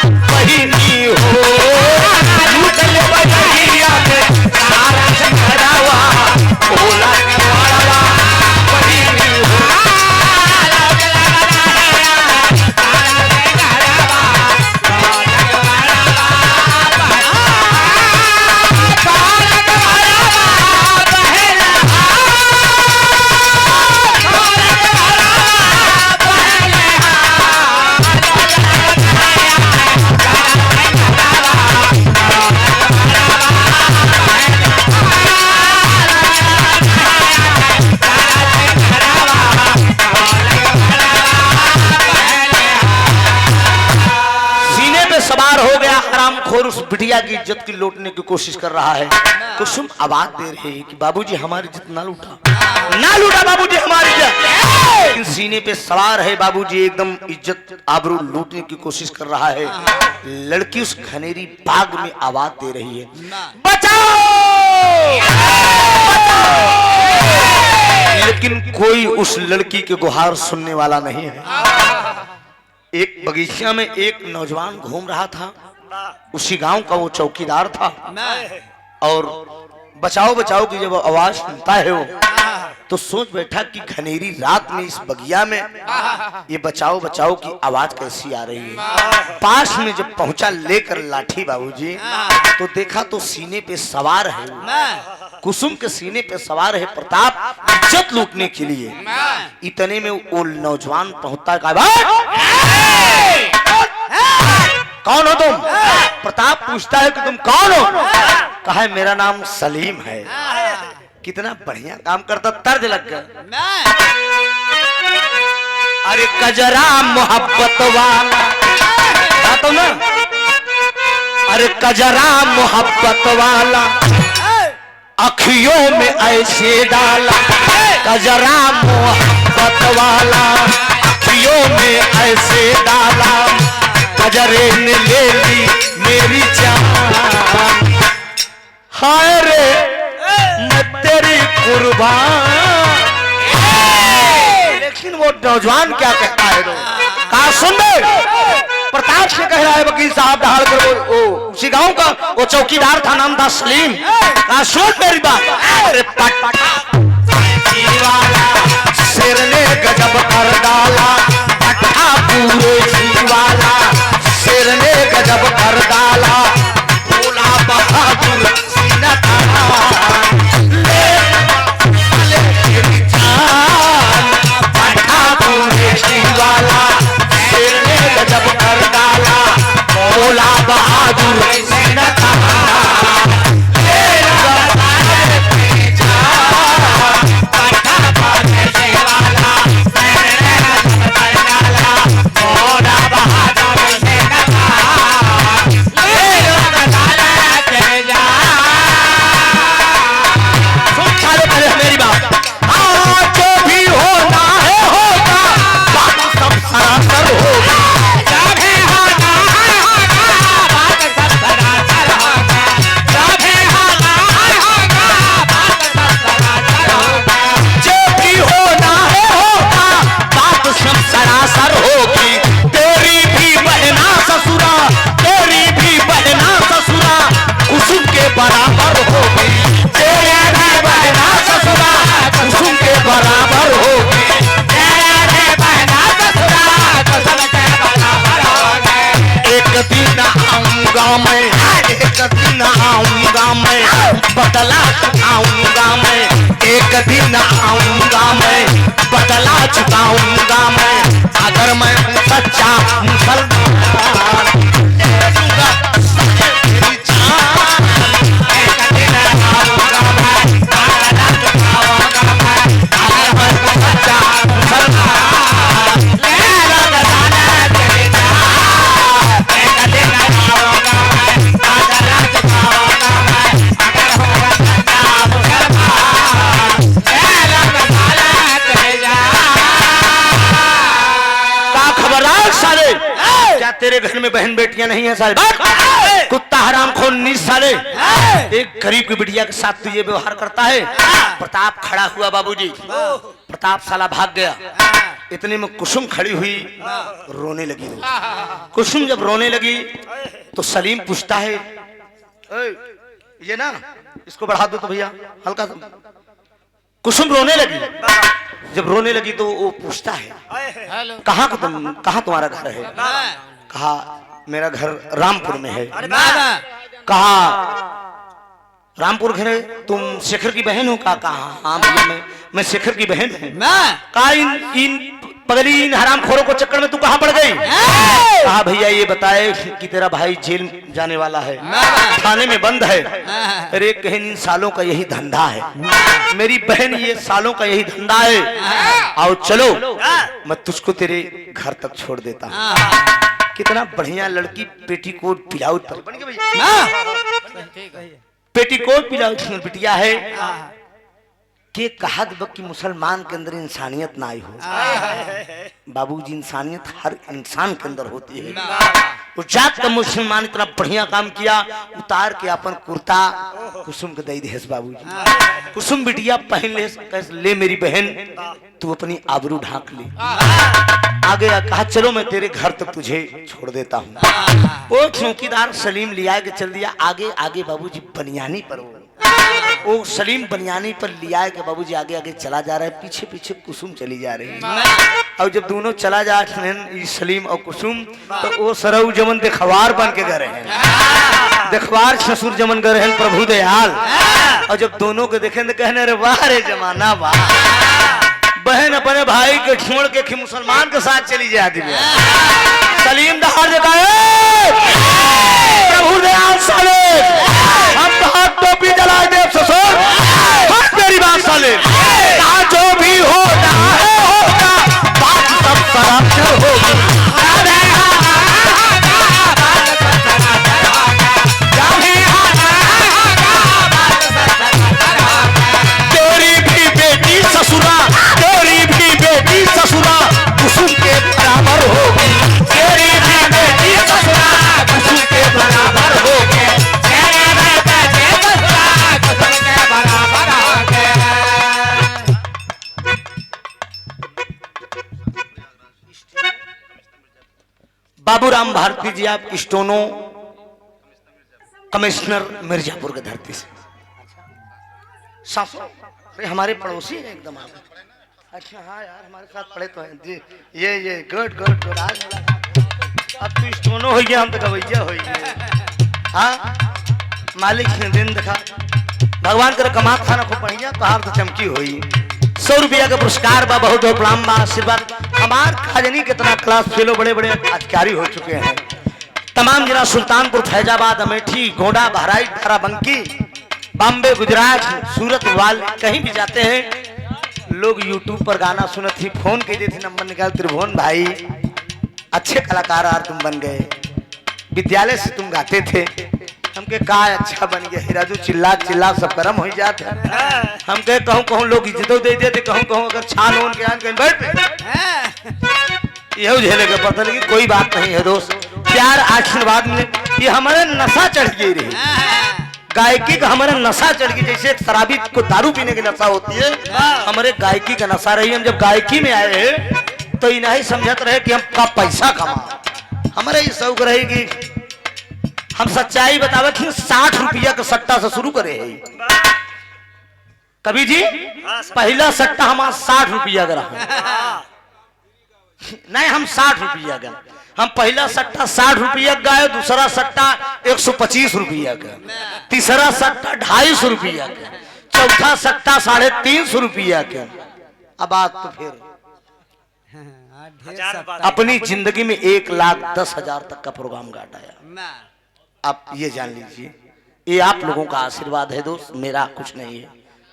बहिनी हो। लूट ले बैराहिया में सारा सिंगारावा, खोला के मारावा बहिनी हो। और उस बिटिया की इज्जत की लूटने की कोशिश कर रहा है। कुसुम आवाज दे रही है कि बाबूजी हमारी इज्जत ना लूटा, ना लूटा बाबूजी हमारी इज्जत। लेकिन सीने पे सवार है बाबूजी, एकदम इज्जत आबरू लूटने की कोशिश कर रहा है। लड़की उस घनेरी बाग में आवाज दे रही है, बचाओ, लेकिन कोई उस लड़की के गुहार सुनने वाला नहीं है। एक बगीचा में एक नौजवान घूम रहा था, उसी गांव का वो चौकीदार था, और बचाओ बचाओ की जब आवाज सुनता है वो तो सोच बैठा कि घनेरी रात में इस बगिया में ये बचाओ बचाओ की आवाज कैसी आ रही है। पास में जब पहुंचा लेकर लाठी बाबूजी तो देखा तो सीने पे सवार है, कुसुम के सीने पे सवार है प्रताप, इज्जत लूटने के लिए। इतने में वो नौजवान पहुंचता है, कौन हो तुम? प्रताप पूछता है कि तुम कौन हो? कहा है मेरा नाम सलीम है। कितना बढ़िया काम करता, तर्ज लग गया। अरे कजरा मोहब्बत वाला तो ना, अरे कजरा मोहब्बत वाला अखियों में ऐसे डाला, कजरा मोहब्बत वाला अखियों में ऐसे डाला, कजरे ने ले ली मेरी जान, हाय रे मैं तेरी कुर्बान। लेकिन वो नौजवान क्या कहता है, कहा सुन दे, प्रताप से कह रहा है वकील साहब ढाल कर, वो उसी गांव का वो चौकीदार था, नाम था सलीम। कहा सुन मेरी बात, अरे सिर ने गजब कर डाला, पट्टा पूरे वाला सिर ने गजब कर डाला, भोला बहादुर सीना ताना ले तेरी जान, पट्टा पूरे वाला सिर ने गजब कर डाला, भोला बहादुर सीना ताना ले होगी, तेरी भी बहना ससुरा, तेरी भी बहना ससुरा कुसुम के बराबर होगी, तेरी भी बहना ससुरा कुसुम के बराबर होगी, तेरी भी बहना ससुरा कुसुम के बराबर होगी। एक दिन आऊंगा मैं, एक दिन आऊंगा मैं, बदला चुकाऊंगा मैं, एक दिन आऊंगा मैं, बदला चुकाऊंगा मैं, अगर मैं हूँ सच्चा मुसलमान ले लूंगा तेरी जान। एक दिन आऊंगा मैं, बदला चुकाऊंगा मैं, अगर मैं हूँ सच्चा मुसलमान ले लूंगा तेरी जान। एक दिन आऊंगा मैं, बदला चुकाऊंगा मैं, अगर हूँ सच्चा मुसलमान ले लूंगा तेरी जान। का खबरदार साले, क्या तेरे घर में बहन बेटियां नहीं है साले? कुत्ता हराम खोर नीच साले, एक गरीब की बिटिया के साथ तू ये व्यवहार करता है। प्रताप खड़ा हुआ बाबूजी, प्रताप साला भाग गया। इतने में कुसुम खड़ी हुई, रोने लगी। कुसुम जब रोने लगी तो सलीम पूछता है, ये ना इसको बढ़ा दो तो भैया हल्का सा। कुसुम रोने लगी, जब रोने लगी तो वो पूछता है, कहाँ तुम्हारा घर है? कहा मेरा घर रामपुर में है। कहा रामपुर घर है, तुम शेखर की बहन हो? कहा हाँ भैया मैं शेखर की बहन हूँ। कहा इन पगली इन हरामखोरों को चक्कर में तू कहाँ पड़ गई? कहा भैया ये बताए कि तेरा भाई जेल जाने वाला है, थाने में बंद है। अरे कहीं इन सालों का यही धंधा है, मेरी बहन ये सालों का यही धंधा है। आओ चलो मैं तुझको तेरे घर तक छोड़ देता हूँ। कितना बढ़िया लड़की, पेटीकोट ब्लाउज बन गई भैया, पेटीकोट ब्लाउज बिटिया है। के कहा कि मुसलमान के अंदर इंसानियत ना आई हो। बाबूजी इंसानियत हर इंसान के अंदर होती है। उस जात का मुसलमान इतना बढ़िया काम किया, उतार के अपन कुर्ता कुसुम के दई देस बाबूजी। कुसुम बिटिया पहन ले मेरी बहन, तू अपनी आबरू ढांक ले। आगे कहा चलो मैं तेरे घर तक तुझे छोड़ देता हूँ। वो चौकीदार सलीम लिया के चल दिया। आगे आगे बाबूजी बनियानी पर वो सलीम बनियानी पर लिया के बाबूजी आगे आगे चला जा रहा है, पीछे पीछे कुसुम चली जा रही है। और जब दोनों चला जा रहे सलीम और कुसुम, तो वो सरऊ जमन देखवार बन के गए हैं, देखवार ससुर जमन गए हैं प्रभु दयाल। और जब दोनों को देखे तो कहने रे वाह रे जमाना वाह, बहन अपने भाई के छोड़ के मुसलमान के साथ चली जाती है। सलीम दहाड़ देता है, प्रभु दयाल साले हम तो हाथ टोपी जला दे ससुर, हट मेरी बात साले, कहा जो भी होगा बात सब सरासर होगी। तेरी भी बेटी ससुरा, तेरी भी बेटी ससुरा कुसुम के बराबर होगी, तेरी भी बेटी ससुरा कुसुम के बराबर होगी। बाबूराम भारती जी, आप स्टोनो कमिश्नर मिर्जापुर की धरती से। अरे हमारे पड़ोसी हैं एकदम आप। अच्छा हाँ यार हमारे साथ पढ़े तो हैं जी। ये गुड गुड गुड। आज अब तो स्टोनो हो गया, हम तो गवैया हो गए। हाँ मालिक ने दिन देखा, भगवान कर कमा खाना खूब बढ़िया, पहाड़ तो चमकी हुई। 100 रुपया का पुरस्कार बा, बहुत बहुत प्रणाम बा, आशीर्वाद। हमार खाजनी कितना क्लास फेलो बड़े बड़े अधिकारी हो चुके हैं। तमाम जिला सुल्तानपुर, फैजाबाद, अमेठी, गोंडा, बहराइच, बाराबंकी, बॉम्बे, गुजरात, सूरत वाल कहीं भी जाते हैं लोग यूट्यूब पर गाना सुनत ही फोन कीजिए थे, नंबर निकाल, त्रिभुवन भाई अच्छे कलाकार यार तुम बन गए, विद्यालय से तुम गाते थे, हमके का अच्छा बन गया। हिराजू चिल्ला चिल्ला सब कर्म हो जाते। हमके कहूँ कहूँ लोग इज्जतों दे देते, कहूँ कहूँ अगर छान होन के कहीं बैठ यह झेले के पता लगी। कोई बात नहीं है दोस्त, प्यार आशीर्वाद मिले। ये हमारे नशा चढ़ गई रही, गायकी का हमारे नशा चढ़ गई। जैसे शराबी को दारू पीने की नशा होती है, हमारे गायकी का नशा रही। हम जब गायकी में आए तो ये नहीं समझत रहे कि हम का पैसा कमा, हमारे ये शौक रहे कि हम सच्चाई बतावे कि 60 रुपया का सट्टा से शुरू करे है कभी जी। पहला सट्टा हमारा 60 रुपया का रहा, नहीं हम 60 रुपया का, हम पहला सट्टा 60 रुपया का है, दूसरा सट्टा 125 रुपया का, तीसरा सट्टा 250 रुपया का, चौथा सट्टा 350 रुपया का। अब आज तो फिर अपनी जिंदगी में 1,10,000 तक का प्रोग्राम गाटाया। आप ये जान लीजिए, ये आप लोगों का आशीर्वाद है दोस्त, मेरा कुछ नहीं है।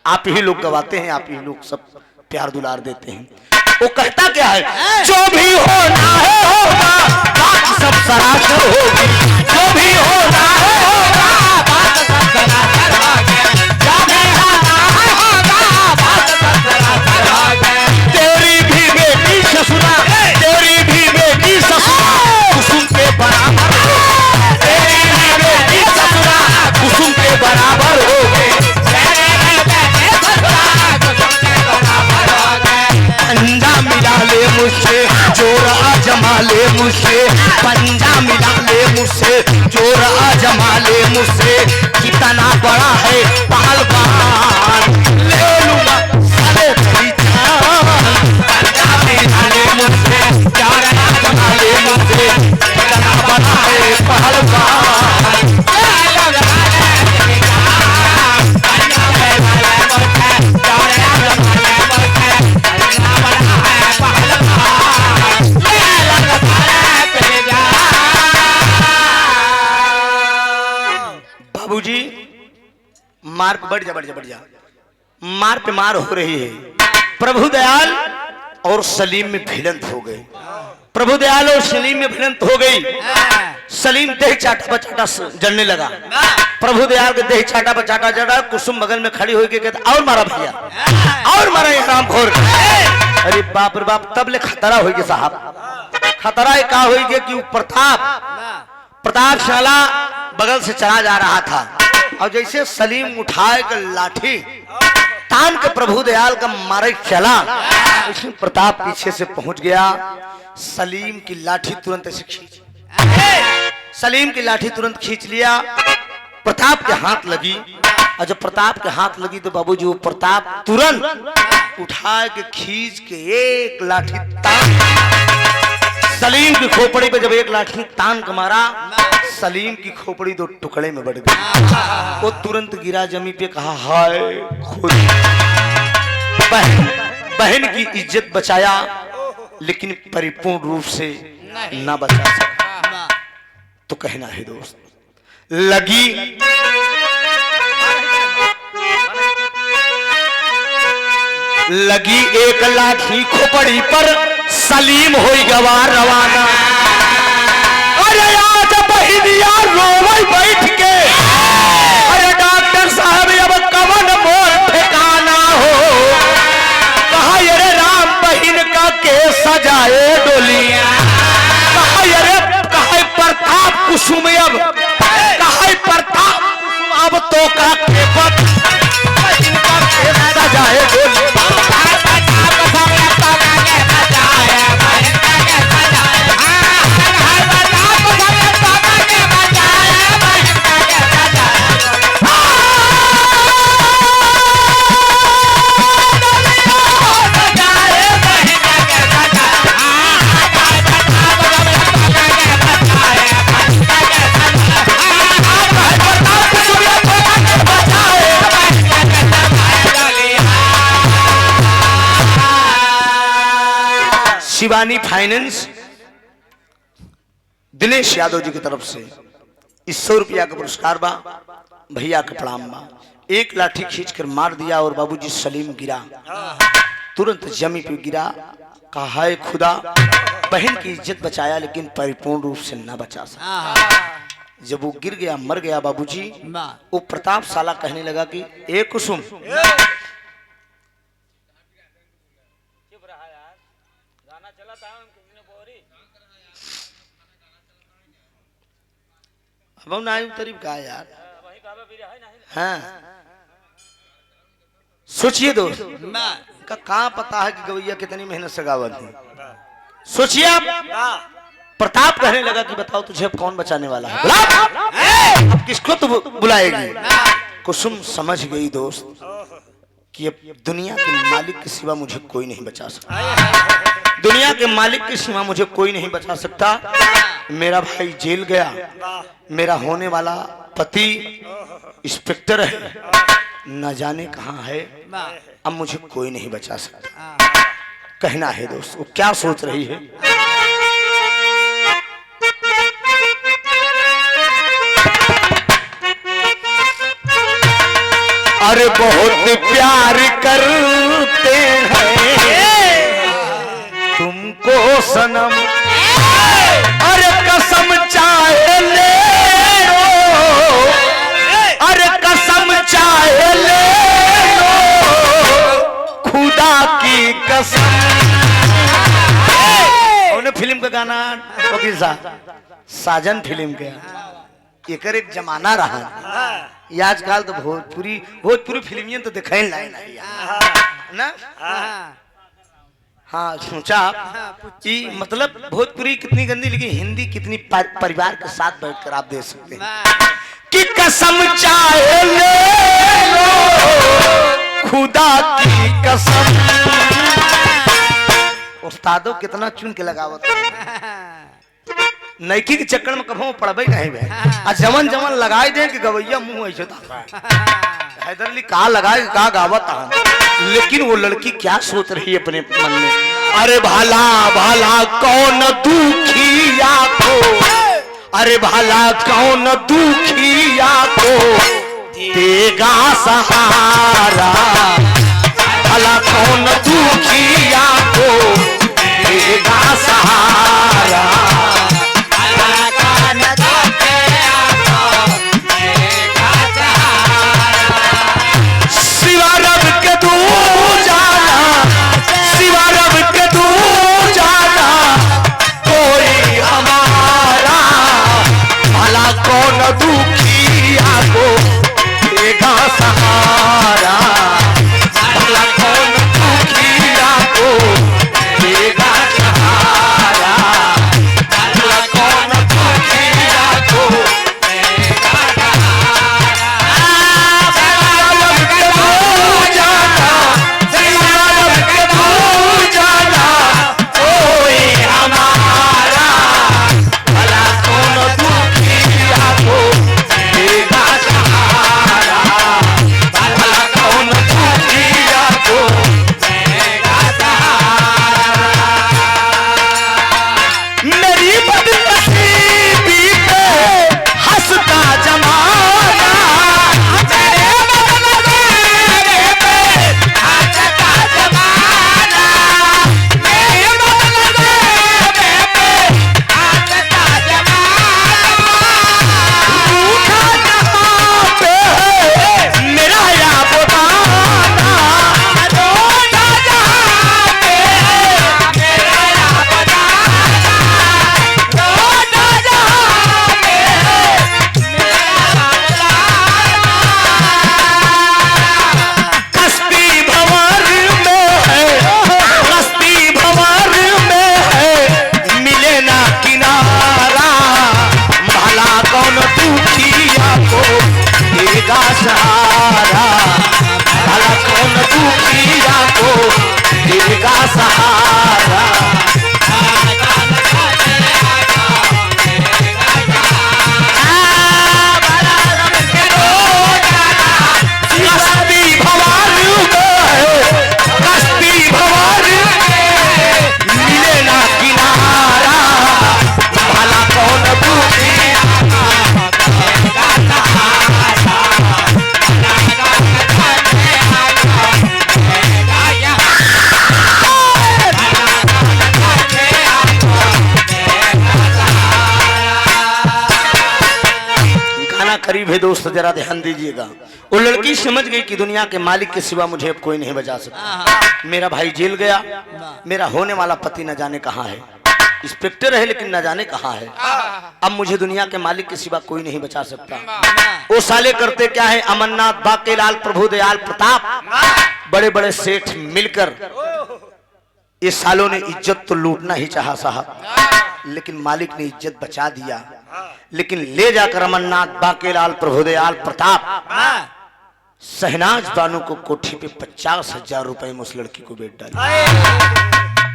आप ही लोग गवाते हैं, आप ही लोग सब प्यार दुलार देते हैं। वो कहता क्या है, जो भी होना है होगा, बात सब सरासर होगी, जो भी होना है होगा, बात सब सरासर होगी, जो भी होना है होगा, बात सब सरासर होगी। तेरी भी बेटी ससुरा, तेरी भी बेटी ससुरा कुसुम के बराबर, तेरी भी बेटी ससुरा कुसुम के बराबर होगी, पंजा मिला ले मुझसे जोर आजमा ले मुझसे, पंजा मिला ले मुझसे जोर आजमा ले मुझसे, कितना बड़ा है पहलवान ले लूंगा साले तेरी जान, पंजा मिला ले मुझसे जोर आजमा ले मुझसे, कितना बड़ा है पहलवान ले लूंगा साले तेरी जान, पंजा मिला ले मुझसे जोर आजमा ले मुझसे, कितना बड़ा है पहलवान ले लूंगा साले तेरी जान। बाबूजी मार पे बढ़ जा, मार पे मार हो रही है। प्रभु दयाल और सलीम में भिड़ंत हो गई, प्रभु दयाल और सलीम में भिड़ंत हो गई। सलीम देह चाटा बचाटा जलने लगा, प्रभु दयाल के देह चाटा बचाटा जड़ा, कुसुम बगल में खड़ी होकर कहता और मारा भैया, और मारा ये राम खोर। अरे बाप रे बाप, तब ले खतरा होगी साहब, खतरा ये का होगी कि प्रतापशाला बगल से चला जा रहा था, और जैसे सलीम उठाए कर लाठी तान के प्रभु दयाल का मारे चला, उसमें प्रताप पीछे से पहुंच गया, सलीम की लाठी तुरंत ऐसे खींच, सलीम की लाठी तुरंत खींच लिया, प्रताप के हाथ लगी, और जब प्रताप के हाथ लगी तो बाबूजी वो प्रताप तुरंत उठा के खींच के एक लाठी तान सलीम की खोपड़ी पे, जब एक लाठी तान के मारा, सलीम की खोपड़ी 2 टुकड़े में बढ़ गई, वो तुरंत गिरा जमी पे, कहा हाय खुद बहन की इज्जत बचाया लेकिन परिपूर्ण रूप से ना बचा सका। तो कहना है दोस्त, लगी एक लाठी खोपड़ी पर, सलीम होई गवार रवाना। अरे आज बहिनिया रोवई बैठ के, अरे डॉक्टर साहब अब कवन मोर ठिकाना हो, कहा अरे राम बहिन का केस सजाए डोलिया, कहा प्रताप कुसुम अब, कहा प्रताप कुसुम अब तो का केवट सजाए डोलिया, शिवानी फाइनेंस दिनेश यादव जी की तरफ से 100 रुपया का पुरस्कार बा, भैया का प्रणाम बा। एक लाठी खींचकर मार दिया और बाबूजी सलीम गिरा, तुरंत जमी पे गिरा, कहा हाय खुदा बहन की इज्जत बचाया लेकिन परिपूर्ण रूप से न बचा सका। जब वो गिर गया, मर गया बाबूजी, वो प्रताप साला कहने लगा कि ए कुसुम, अब ना तरीफ का यार, हाँ सोचिए दोस्त का कहाँ पता है कि गवैया कितनी मेहनत से गावत है। सोचिए आप, प्रताप कहने लगा कि बताओ तुझे अब कौन बचाने वाला है? बुला, अब किसको तो बुलाएगी? कुसुम समझ गई दोस्त कि अब दुनिया के मालिक के सिवा मुझे कोई नहीं बचा सकता। दुनिया के मालिक के सिवा मुझे कोई नहीं बचा सकता। मेरा भाई जेल गया, मेरा होने वाला पति इंस्पेक्टर है, न जाने कहाँ है, अब मुझे कोई नहीं बचा सकता। कहना है दोस्त, वो क्या सोच रही है? अरे बहुत प्यार करते हैं तुमको सनम, अरे कसम चाहे ले लो, अरे कसम चाहे ले लो, खुदा की कसम। उन्हें फिल्म का गाना वकील साहब, साजन फिल्म के एक जमाना रहा। ये आजकल तो भोजपुरी फिल्मियन तो दिखाई ना। हाँ सोचा कि मतलब भोजपुरी कितनी गंदी, लेकिन हिंदी कितनी परिवार के साथ बैठकर आप देख सकते हैं कि कसम चाहे ले लो, खुदा की कसम। उस्तादों कितना चुन के लगावत नैकी के चक्कर में कभो पड़बे नहीं बे। आ जमन जमन लगाई दे कि गवैया मुंह ऐसे हैदरली का लगाए का गावत है, लेकिन वो लड़की क्या सोच रही है अपने मन में? अरे भाला भाला कौन दुखिया को, अरे भाला कौन दुखिया को देगा सहारा, भला कौन दुखिया को देगा सहारा। सिवा रब के दूर जाना, सिवा रब के दूर जाना कोई हमारा, भला कौन दुखिया को देगा सहारा, भला कौन दुखिया को देगा सहारा, भला कौन दुखिया को देगा सहारा, भला कौन दुखिया को देगा सहारा। कस्ती भवार मिले ना किनारा, भला कौन दुखिया देगा सहारा। करीब है दोस्त, जरा ध्यान दीजिएगा। वो लड़की समझ गई कि दुनिया के मालिक के सिवा मुझे अब कोई नहीं बचा सकता। मेरा भाई जेल गया, मेरा होने वाला पति न जाने कहाँ है, इंस्पेक्टर है लेकिन न जाने कहाँ है। अब मुझे दुनिया के मालिक के सिवा कोई नहीं बचा सकता। वो साले करते क्या है, अमरनाथ, बाकेलाल, प्रभुदयाल, प्रताप, बड़े बड़े सेठ मिलकर ये सालों ने इज्जत तो लूटना ही चाहा साहब, लेकिन मालिक ने इज्जत बचा दिया। लेकिन ले जाकर अमरनाथ, बांकेलाल, प्रभुदयाल, प्रताप, शहनाज बानो को कोठी पे 50,000 रुपए में उस लड़की को बेच डाले।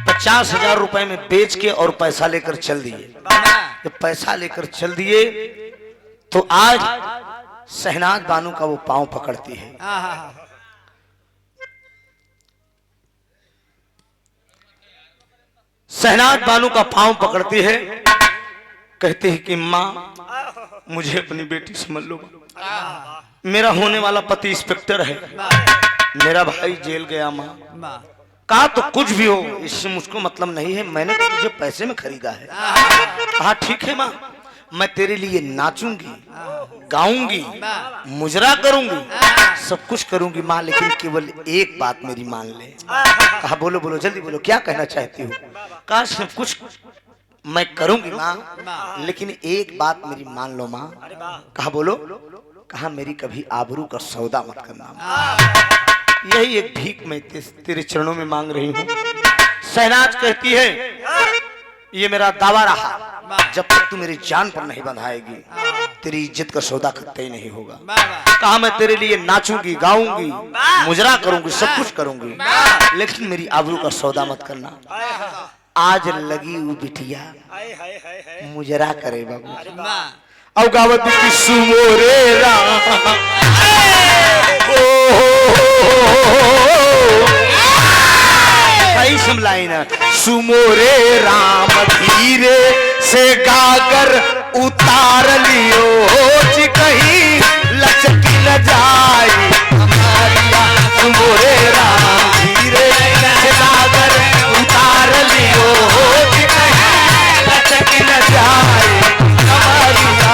50,000 रुपए में बेच के और पैसा लेकर चल दिए। जब पैसा लेकर चल दिए तो आज शहनाज बानो का वो पांव पकड़ती है। शहनाज बानो का पांव पकड़ती है, कहते हैं कि माँ मुझे अपनी बेटी समझ लो, मेरा होने वाला पति इंस्पेक्टर है, मेरा भाई जेल गया। माँ कहा तो कुछ भी हो इससे मुझको मतलब नहीं है, मैंने तो तुझे पैसे में खरीदा है। कहा ठीक है माँ, मैं तेरे लिए नाचूंगी, गाऊंगी, मुजरा करूंगी, सब कुछ करूंगी माँ, लेकिन केवल एक बात मेरी मान ले। कहा बोलो बोलो जल्दी बोलो, क्या कहना चाहती हो? कहा सब कुछ मैं करूंगी माँ, लेकिन एक बात मेरी मान लो माँ। कहा बोलो। कहा मेरी कभी आबरू का सौदा मत करना, यही एक भीख मैं तेरे चरणों में मांग रही हूँ। शहनाज कहती है ये मेरा दावा रहा, जब तक तू मेरी जान पर नहीं बंधाएगी तेरी इज्जत का सौदा करते ही नहीं होगा। कहा मैं तेरे लिए नाचूंगी, गाऊंगी, मुजरा करूंगी, सब कुछ करूंगी, लेकिन मेरी आबरू का सौदा मत करना। आज लगी वो बिटिया मुजरा करे बाबू, अब गावत की सुमोरे राम, सही समझाई ना, सुमोरे राम धीरे से गागर उतार लियो जी, कहीं लचकी न जाए हमारिया। सुमोरे राम धीरे से गागर उतार लियो जी, कहीं लचकी न जाए हमारिया।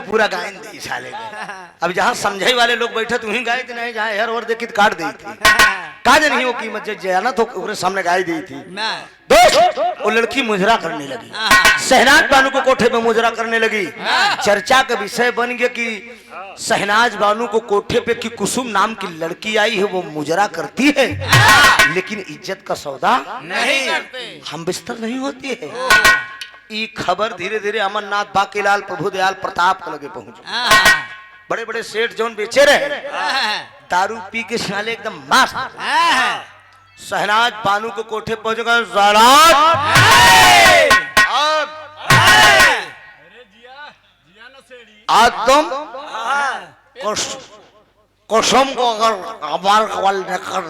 पूरा गायन दे साले अब जहाँ समझाई वाले लोग बैठे तू ही गाय थी नहीं, जहाँ हर और देखी काट दी थी, कहा नहीं वो कीमत जाना तो पूरे सामने गाय दी थी। दोस्त वो लड़की मुजरा करने लगी, शहनाज बानो को कोठे पे मुजरा करने लगी। चर्चा का विषय बन गया कि शहनाज बानो को कोठे पे की कुसुम नाम की लड़की आई है, वो मुजरा करती है लेकिन इज्जत का सौदा नहीं करते, हम बिस्तर नहीं होती है। ये खबर धीरे धीरे अमरनाथ, बांकेलाल, प्रभुदयाल, प्रताप को लगे पहुंच। बड़े बड़े सेठ जौन बेचे रहे दारू पी के साले एकदम मस्त, शहनाज बानो को कोठे पहुंच गए। आज तुम कसम को अगर हमारे कवाल न कर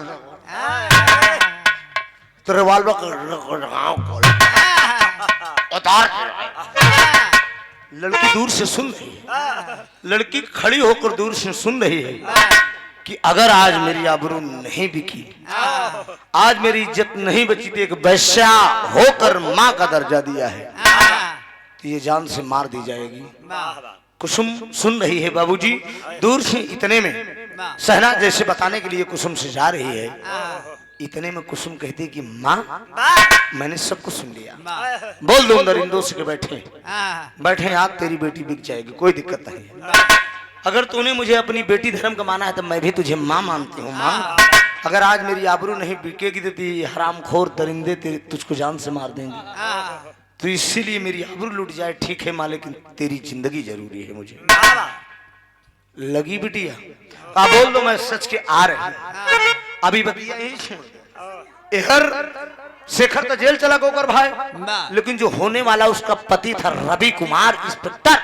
तो रिवाल्वर लड़की दूर से सुन रही है, लड़की खड़ी होकर दूर से सुन रही है। कि अगर आज मेरी आबरू नहीं बिकी, आज मेरी इज्जत नहीं बची थी, एक वैश्या होकर माँ का दर्जा दिया है तो ये जान से मार दी जाएगी। कुसुम सुन रही है बाबूजी, दूर से इतने में शहनाज जैसे बताने के लिए कुसुम से जा रही है, इतने में कुसुम कहती कि माँ मैंने सब कुछ सुन लिया, बोल दो अंदर इन दो से बैठे बैठे, आज तेरी बेटी बिक जाएगी, कोई दिक्कत नहीं है। अगर तूने मुझे अपनी बेटी धर्म का माना है तो मैं भी तुझे माँ मानती हूँ। माँ अगर आज मेरी आबरू नहीं बिकेगी तो हरामखोर दरिंदे तुझको जान से मार देंगे, तो इसीलिए मेरी आबरू लूट जाए ठीक है माँ, लेकिन तेरी जिंदगी जरूरी है मुझे। लगी बिटिया आप बोल दो मैं सच के आ रही अभी बतिया यही छोड़ हर शेखर तो जेल चला गोकर भाई, लेकिन जो होने वाला उसका पति था रवि कुमार इंस्पेक्टर,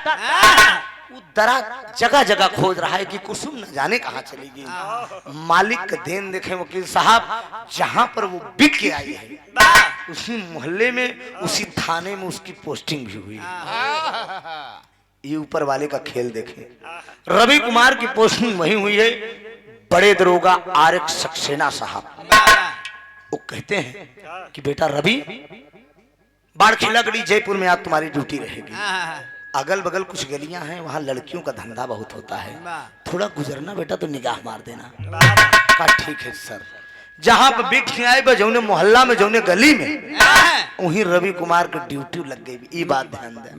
वो दरा जगह जगह खोज रहा है कि कुसुम न जाने कहाँ चली गई। मालिक का देन देखे वकील साहब, जहां पर वो बिक के आई है उसी मोहल्ले में उसी थाने में उसकी पोस्टिंग भी हुई। ये ऊपर वाले का खेल देखे, रवि कुमार की पोस्टिंग वही हुई है, बड़े दरोगा आरएक सक्सेना साहब। वो कहते हैं कि बेटा रवि, बाड़खिलागढ़ी जयपुर में आज तुम्हारी ड्यूटी रहेगी। अगल बगल कुछ गलियां हैं, वहां लड़कियों का धंधा बहुत होता है, थोड़ा गुजरना बेटा तो निगाह मार देना। कहा ठीक है सर। जहां पर बिक आए बजौने मोहल्ला में जौने गली में वहीं रवि कुमार की ड्यूटी लग गई। ये बात ध्यान दे,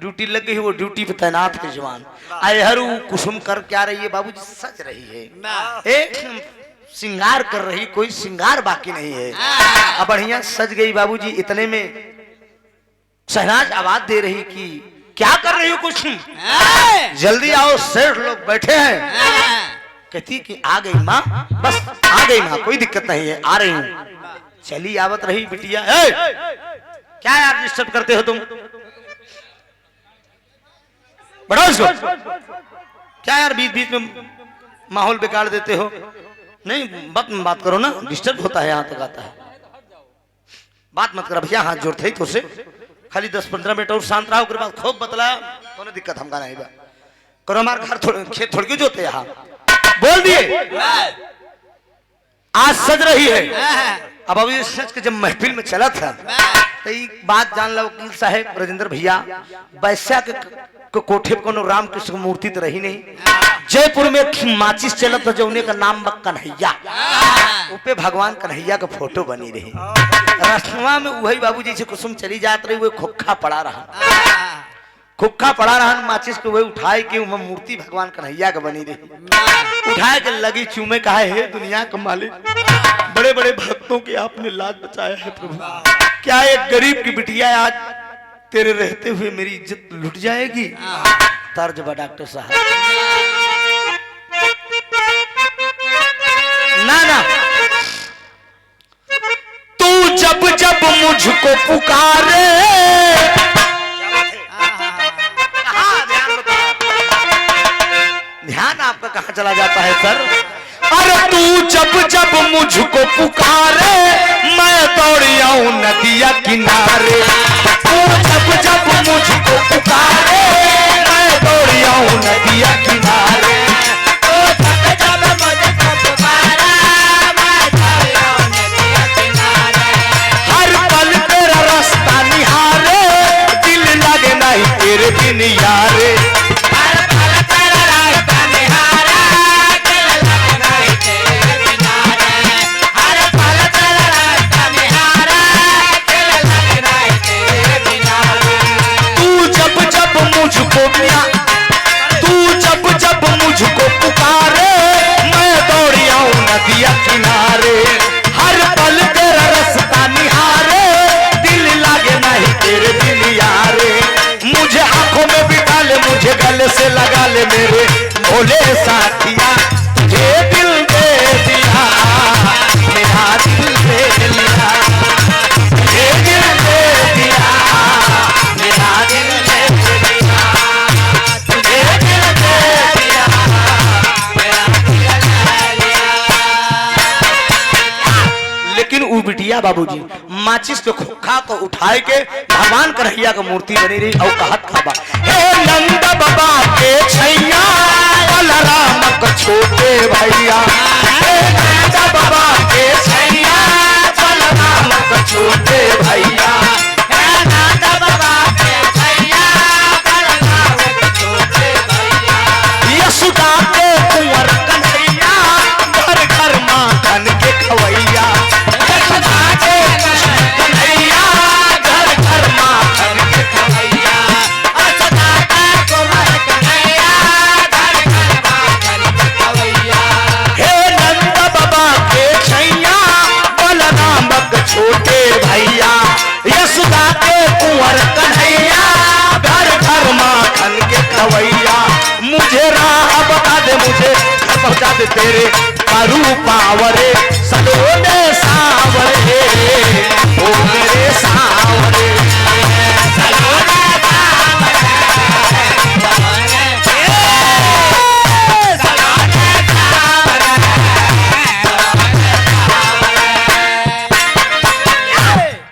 ड्यूटी लग गई, वो ड्यूटी पे तैनात है जवान। आए हर कुसुम कर क्या रही है बाबूजी, सज रही है, एक श्रृंगार कर रही, कोई श्रृंगार बाकी नहीं है, अब बढ़िया सज गई बाबूजी। इतने में शहनाज आवाज दे रही कि क्या कर रही हो कुसुम, जल्दी आओ सेठ लोग बैठे हैं। कहती कि आ गई माँ, बस आ गई माँ, कोई दिक्कत नहीं है, आ रही हूँ। चली आवत रही बिटिया, क्या यार डिस्टर्ब करते हो तुम, बढ़ो इसको, क्या यार बीच बीच में माहौल बिगाड़ देते हो, नहीं बात करो ना, डिस्टर्ब होता है, यहाँ तक आता है, बात मत करो भैया, हाथ जोड़ते ही तो से खाली 10-15 मिनट और शांत रहो, बाद खूब बतलाया, कोनो दिक्कत हमका नहीं बा, करो हमारे घर खेत थोड़ के जोते यहाँ, बोल दिए। आज सज रही है, अब अभी सच के जब महफिल में चला था तो एक बात जान लो वकील साहब राजेंद्र भैया, वैश्या के कोठे पर कोनो रामकृष्ण मूर्ति तो रही नहीं, जयपुर में माचिस चलत था जौने का नाम कन्हैया, उपे भगवान कन्हैया का फोटो बनी रही, रसवा में वही बाबू जी से कुसुम चली जात रही, वो खोखा पड़ा रहा, खोखा पड़ा रहा, माचिस को वही उठाए के मूर्ति भगवान कन्हैया का बनी रही, उठाए के लगी चूमे, कहा हे दुनिया का मालिक, बड़े बड़े भक्तों की आपने लाज बचाया है प्रभु, क्या एक गरीब की बिटिया आज तेरे रहते हुए मेरी इज्जत लुट जाएगी। तर्ज बा डॉक्टर साहब, ना तू जब जब मुझको पुकारे, ध्यान आपका कहाँ चला जाता है सर, अरे तू जब जब मुझको पुकारे मैं दौड़ आऊं नदिया किनारे, तू जब जब मुझको पुकारे मैं दौड़ आऊं नदिया किनारे, तू जब जब मुझको पुकारे मैं दौड़ आऊं नदिया किनारे, हर पल तेरा रास्ता निहारे, दिल लगे नहीं तेरे बिन यारे, तू जब जब मुझको पुकारे मैं दौड़ आऊं नदिया किनारे, हर पल तेरा रास्ता निहारे, दिल लागे नहीं तेरे बिन यारे, मुझे आंखों में बिठा ले, मुझे गले से लगा ले मेरे भोले साथिया, तुझे दिल दे दिया मेरा दिल दे लिया, तुझे दिल दे दिया मेरा दिल दे लिया, लेकिन वो बिटिया बाबूजी माचिस के खोखा को उठाए के भगवान कन्हैया का मूर्ति बनी रही और कहत खाबा हे नंद बाबा के छैया बलराम का छोटे भैया हे नंद बाबा के छैया बलराम का छोटे भैया हे नंद बाबा के छैया बलराम का छोटे भैया यशोदा के कुंवर कन्हैया घर घर माखन के खवैया यशोदा के कन्हैया घर घर माखन के खवैया यशोदा के कुंवर कन्हैया घर घर माखन के खवैया हे नंद बाबा के छैया बलराम के छोटे भैया यशोदा के कुंवर कन्हैया घर घर माखन के खवैया मुझे राह बता दे मुझे पहुंचा दे तेरे पारू पावरे सलोने सावरे ओ मेरे सावरे सलोने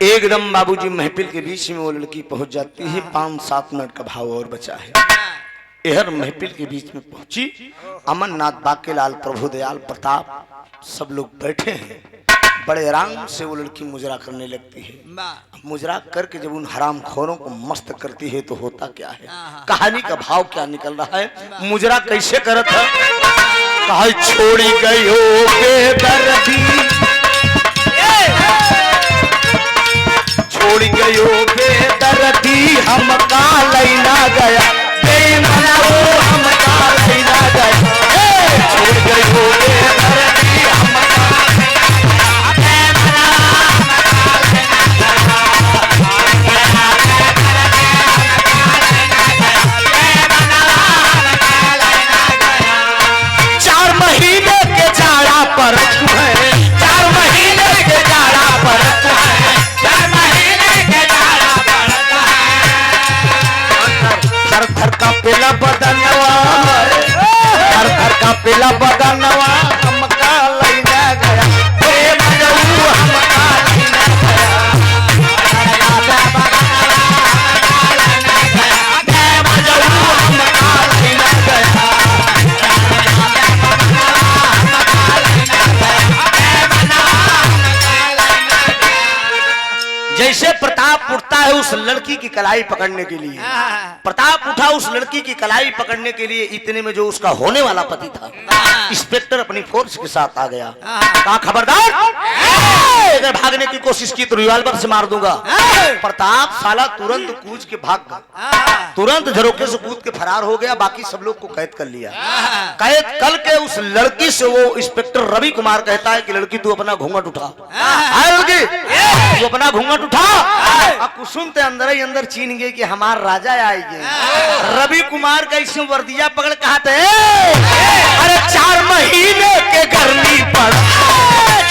एकदम बाबूजी महफिल के बीच में वो लड़की पहुंच जाती है 5-7 मिनट का भाव और बचा है एहर महफिल के बीच में पहुंची अमरनाथ बाकेलाल प्रभुदयाल प्रताप सब लोग बैठे हैं बड़े आराम से वो लड़की मुजरा करने लगती है मुजरा करके जब उन हराम खोरों को मस्त करती है तो होता क्या है कहानी का भाव क्या निकल रहा है मुजरा कैसे करत है कहा छोड़ी गई हो बेदर्दी छोड़ गयो बेदर्दी हम का लैना गया बेमना वो हम का लैना गया छोड़ गयो बेदर्दी हम का बेमना चार महीने के जाड़ा पर है 4 महीने के जाड़ा पर है थर का पेला बदनवा थर थर का पेला बदनवा हम का लैना गया प्रेम जऊ हम का लैना गया प्रेम जऊ हम का लैना गया जैसे प्रताप उठता है उस लड़की की कलाई पकड़ने के लिए प्रताप उठा उस लड़की की कलाई पकड़ने के लिए इतने में जो उसका होने वाला पति था इंस्पेक्टर अपनी फोर्स के साथ आ गया कहा खबरदार अगर भागने की कोशिश की तो रिवॉल्वर से मार दूंगा प्रताप साला तुरंत कूद के भाग गया तुरंत झरोके से कूद के फरार हो गया बाकी सब लोग को कैद कर लिया कैद कर के उस लड़की से वो इंस्पेक्टर रवि कुमार कहता है कि लड़की तू अपना घूंघट उठा लड़की तू अपना घूंघट उठा कुसुम ते अंदर ही अंदर चीन गए कि हमार राजा आएंगे रवि कुमार का इसमें वर्दिया पकड़ कहा थे अरे 4 महीने के गर्मी पड़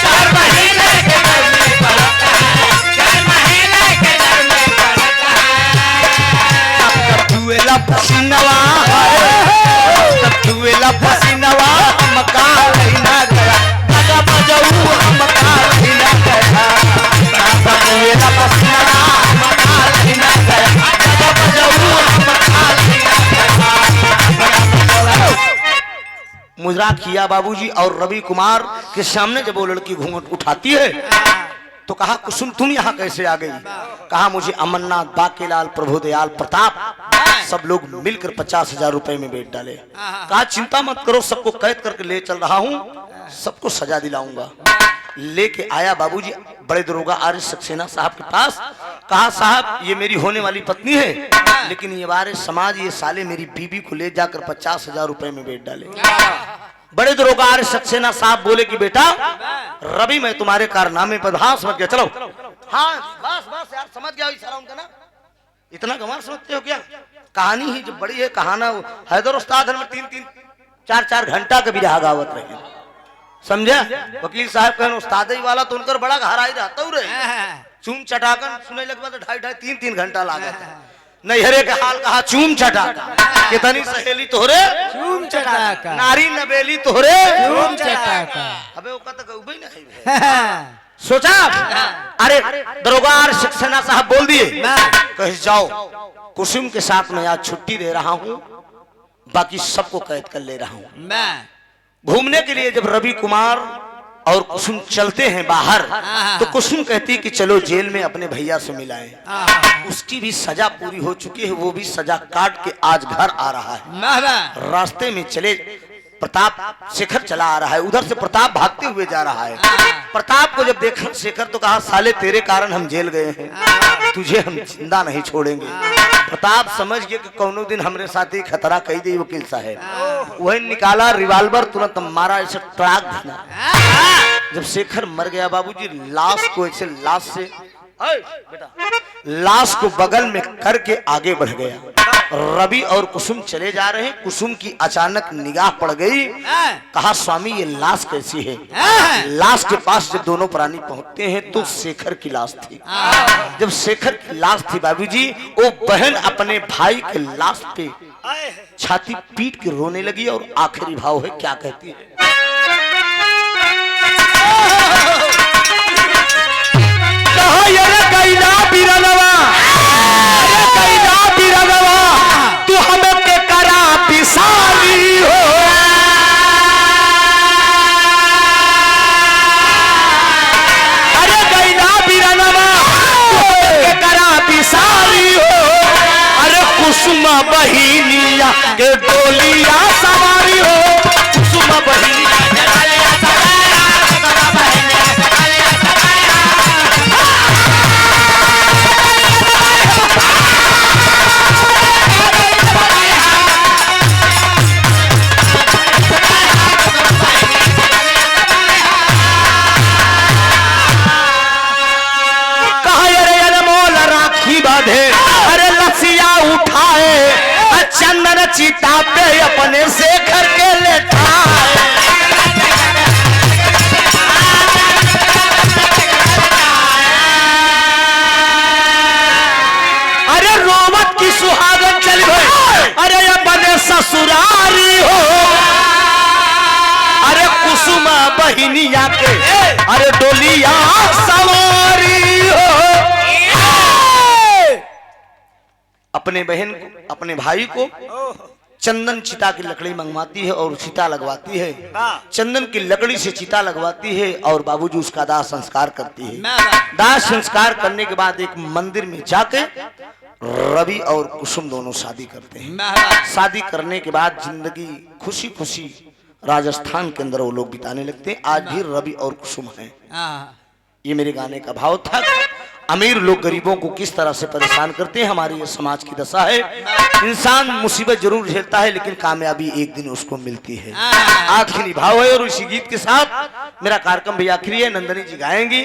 4 महीने के गर्मी पड़ 4 महीने के गर्मी पड़ तब दुएला पसीनवा तब दुएला पसीनवा हम का लैना गया लगा बजाऊ हम का लैना गया तब दुएला पसीनवा हम का लैना गया लगा बजाऊ हम का लैना गया मुजरा किया बाबूजी और रवि कुमार के सामने जब वो लड़की घूंघट उठाती है तो कहा कुसुम तुम यहाँ कैसे आ गई कहा मुझे अमरनाथ बाकेलाल प्रभुदयाल प्रताप सब लोग मिलकर 50,000 रुपए में बेच डाले कहा चिंता मत करो सबको कैद करके ले चल रहा हूँ सबको सजा दिलाऊंगा लेके आया बाबूजी बड़े दरोगा आर्य सक्सेना साहब के पास कहा साहब ये मेरी होने वाली पत्नी है लेकिन ये बारे समाज ये साले मेरी बीबी को ले जाकर 50,000 रुपए में बेच डाले बड़े दरोगा आर्य सक्सेना साहब बोले कि बेटा रवि मैं तुम्हारे कारनामे पर हाँ समझ गया चलो हाँ बस यार समझ गया इशारा उनका ना इतना गंवार समझते हो क्या कहानी ही जो बड़ी है कहाना हैदर उस्ताद में 3-4 घंटा का भी गावत रहे समझे वकील साहब कहने उस्ताद ही वाला तो उनकर बड़ा घर आई रहता हूँ रे चूम चटाकर सुने लगे बाद 2.5-3 घंटा लगा नैहरे का हाल कहा चूम चटाका कितनी सहेली तोहरे चूम चटाका नारी नबेली तोहरे चूम चटाका अबे ओका तो गउबे नहीं है सोचा अरे दरोगा और सक्सेना साहब बोल दिए कहीं जाओ कुसुम के साथ मैं आज छुट्टी दे रहा हूं, बाकी सबको कैद कर ले रहा हूं। घूमने के लिए जब रवि कुमार और कुसुम चलते हैं बाहर तो कुसुम कहती कि चलो जेल में अपने भैया से मिलाएं। उसकी भी सजा पूरी हो चुकी है, वो भी सजा काट के आज घर आ रहा है। रास्ते में चले प्रताप शेखर चला आ रहा है, उधर से प्रताप भागते हुए जा रहा है। प्रताप को जब देखा शेखर तो कहा साले तेरे कारण हम जेल गए हैं, तुझे हम जिंदा नहीं छोड़ेंगे। प्रताप समझ गए कि कौनो दिन हमरे साथ ही खतरा कही दी वकील साहब। वही निकाला रिवाल्वर, तुरंत मारा, ऐसे ट्राक देना। जब शेखर मर गया बाबूजी, लाश को ऐसे लाश को बगल में करके आगे बढ़ गया। रवि और कुसुम चले जा रहे हैं। कुसुम की अचानक निगाह पड़ गई, कहा स्वामी ये लाश कैसी है? लाश के पास जब दोनों प्राणी पहुंचते हैं तो शेखर की लाश थी। जब शेखर की लाश थी बाबूजी, वो बहन अपने भाई के लाश पे छाती पीट के रोने लगी और आखिरी भाव है, क्या कहती है? तू हमें के करा पिसाली हो, अरे गैला बिरनवा के करा पिसाली हो, अरे कुसुम बहिनिया के डोलिया सवारी हो, कुसुम बहिनिया चंदन चिता पे अपने शेखर के लेटाए। अरे रोमत की सुहागन चल गई, अरे अपने ससुरारी हो, अरे कुसुम बहिनिया के अरे डोलिया सवारी हो। अपने बहन को, अपने भाई को चंदन चिता की लकड़ी मंगवाती है और चिता लगवाती है। चंदन की लकड़ी से चिता लगवाती है और बाबूजी उसका दाह संस्कार करती है। दाह संस्कार करने के बाद एक मंदिर में जाके रवि और कुसुम दोनों शादी करते हैं। शादी करने के बाद जिंदगी खुशी खुशी राजस्थान के अंदर वो लोग बिताने लगते हैं। आज भी रवि और कुसुम हैं। ये मेरे गाने का भाव था। अमीर लोग गरीबों को किस तरह से परेशान करते हैं, हमारी ये समाज की दशा है। इंसान मुसीबत जरूर झेलता है लेकिन कामयाबी एक दिन उसको मिलती है। आखिरी भाव है और इसी गीत के साथ मेरा कार्यक्रम भी आखिरी है। नंदनी जी गाएंगी,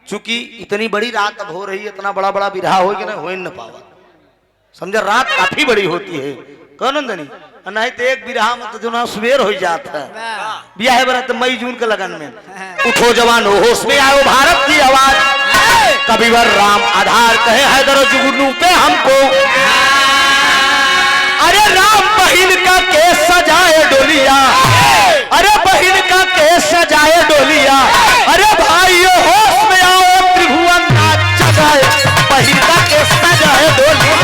चूंकि इतनी बड़ी रात अब हो रही है, इतना बड़ा बड़ा विरहा होगी ना, हो न पावा, समझा, रात काफी बड़ी होती है। कौन नंदनी नहीं तो एक विरहा में तो जो ना सुबेर हो जाता है। ब्याह है बना तो मई जून के लगन में। उठो जवान हो होश में आओ, भारत की आवाज, कविवर राम आधार कहे हैदर जुगनू पे हमको। अरे राम बहिन का केस सजाए डोलिया, अरे बहिन का केस सजाए डोलिया, अरे भाइयों होश में आओ, त्रिभुवन नाच जगाए, बहिन का केस सजाए डोलिया।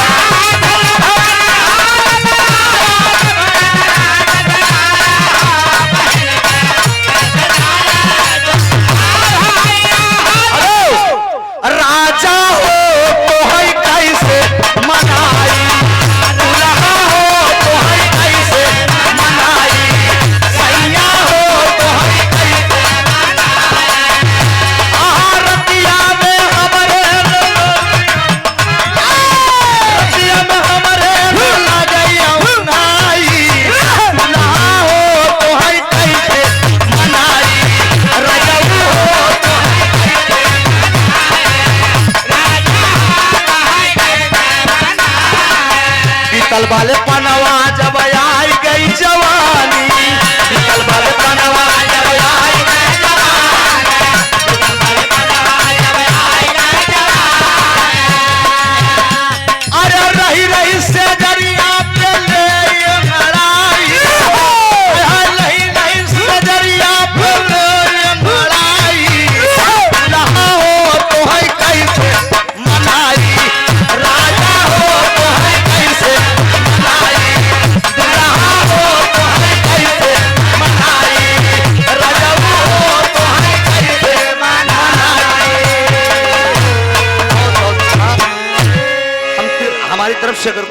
राजा हो तो है कैसे मनाई, दुल्हा हो तो है कैसे मनाई, सैया हो तो है कैसे मनाई। रतिया में हमारे लगैया उन्हाई, दुल्हा हो तो है कैसे मनाई, रजऊ हो तो बीतल वाले पनवा जब आई गई जवानी, बीतल वाले पनवा जब आई गई जवानी, अरे रही रही से दरिया पे ले लड़ाई, रही रही से दरिया पे ले लड़ाई, हमारी तरफ से अगर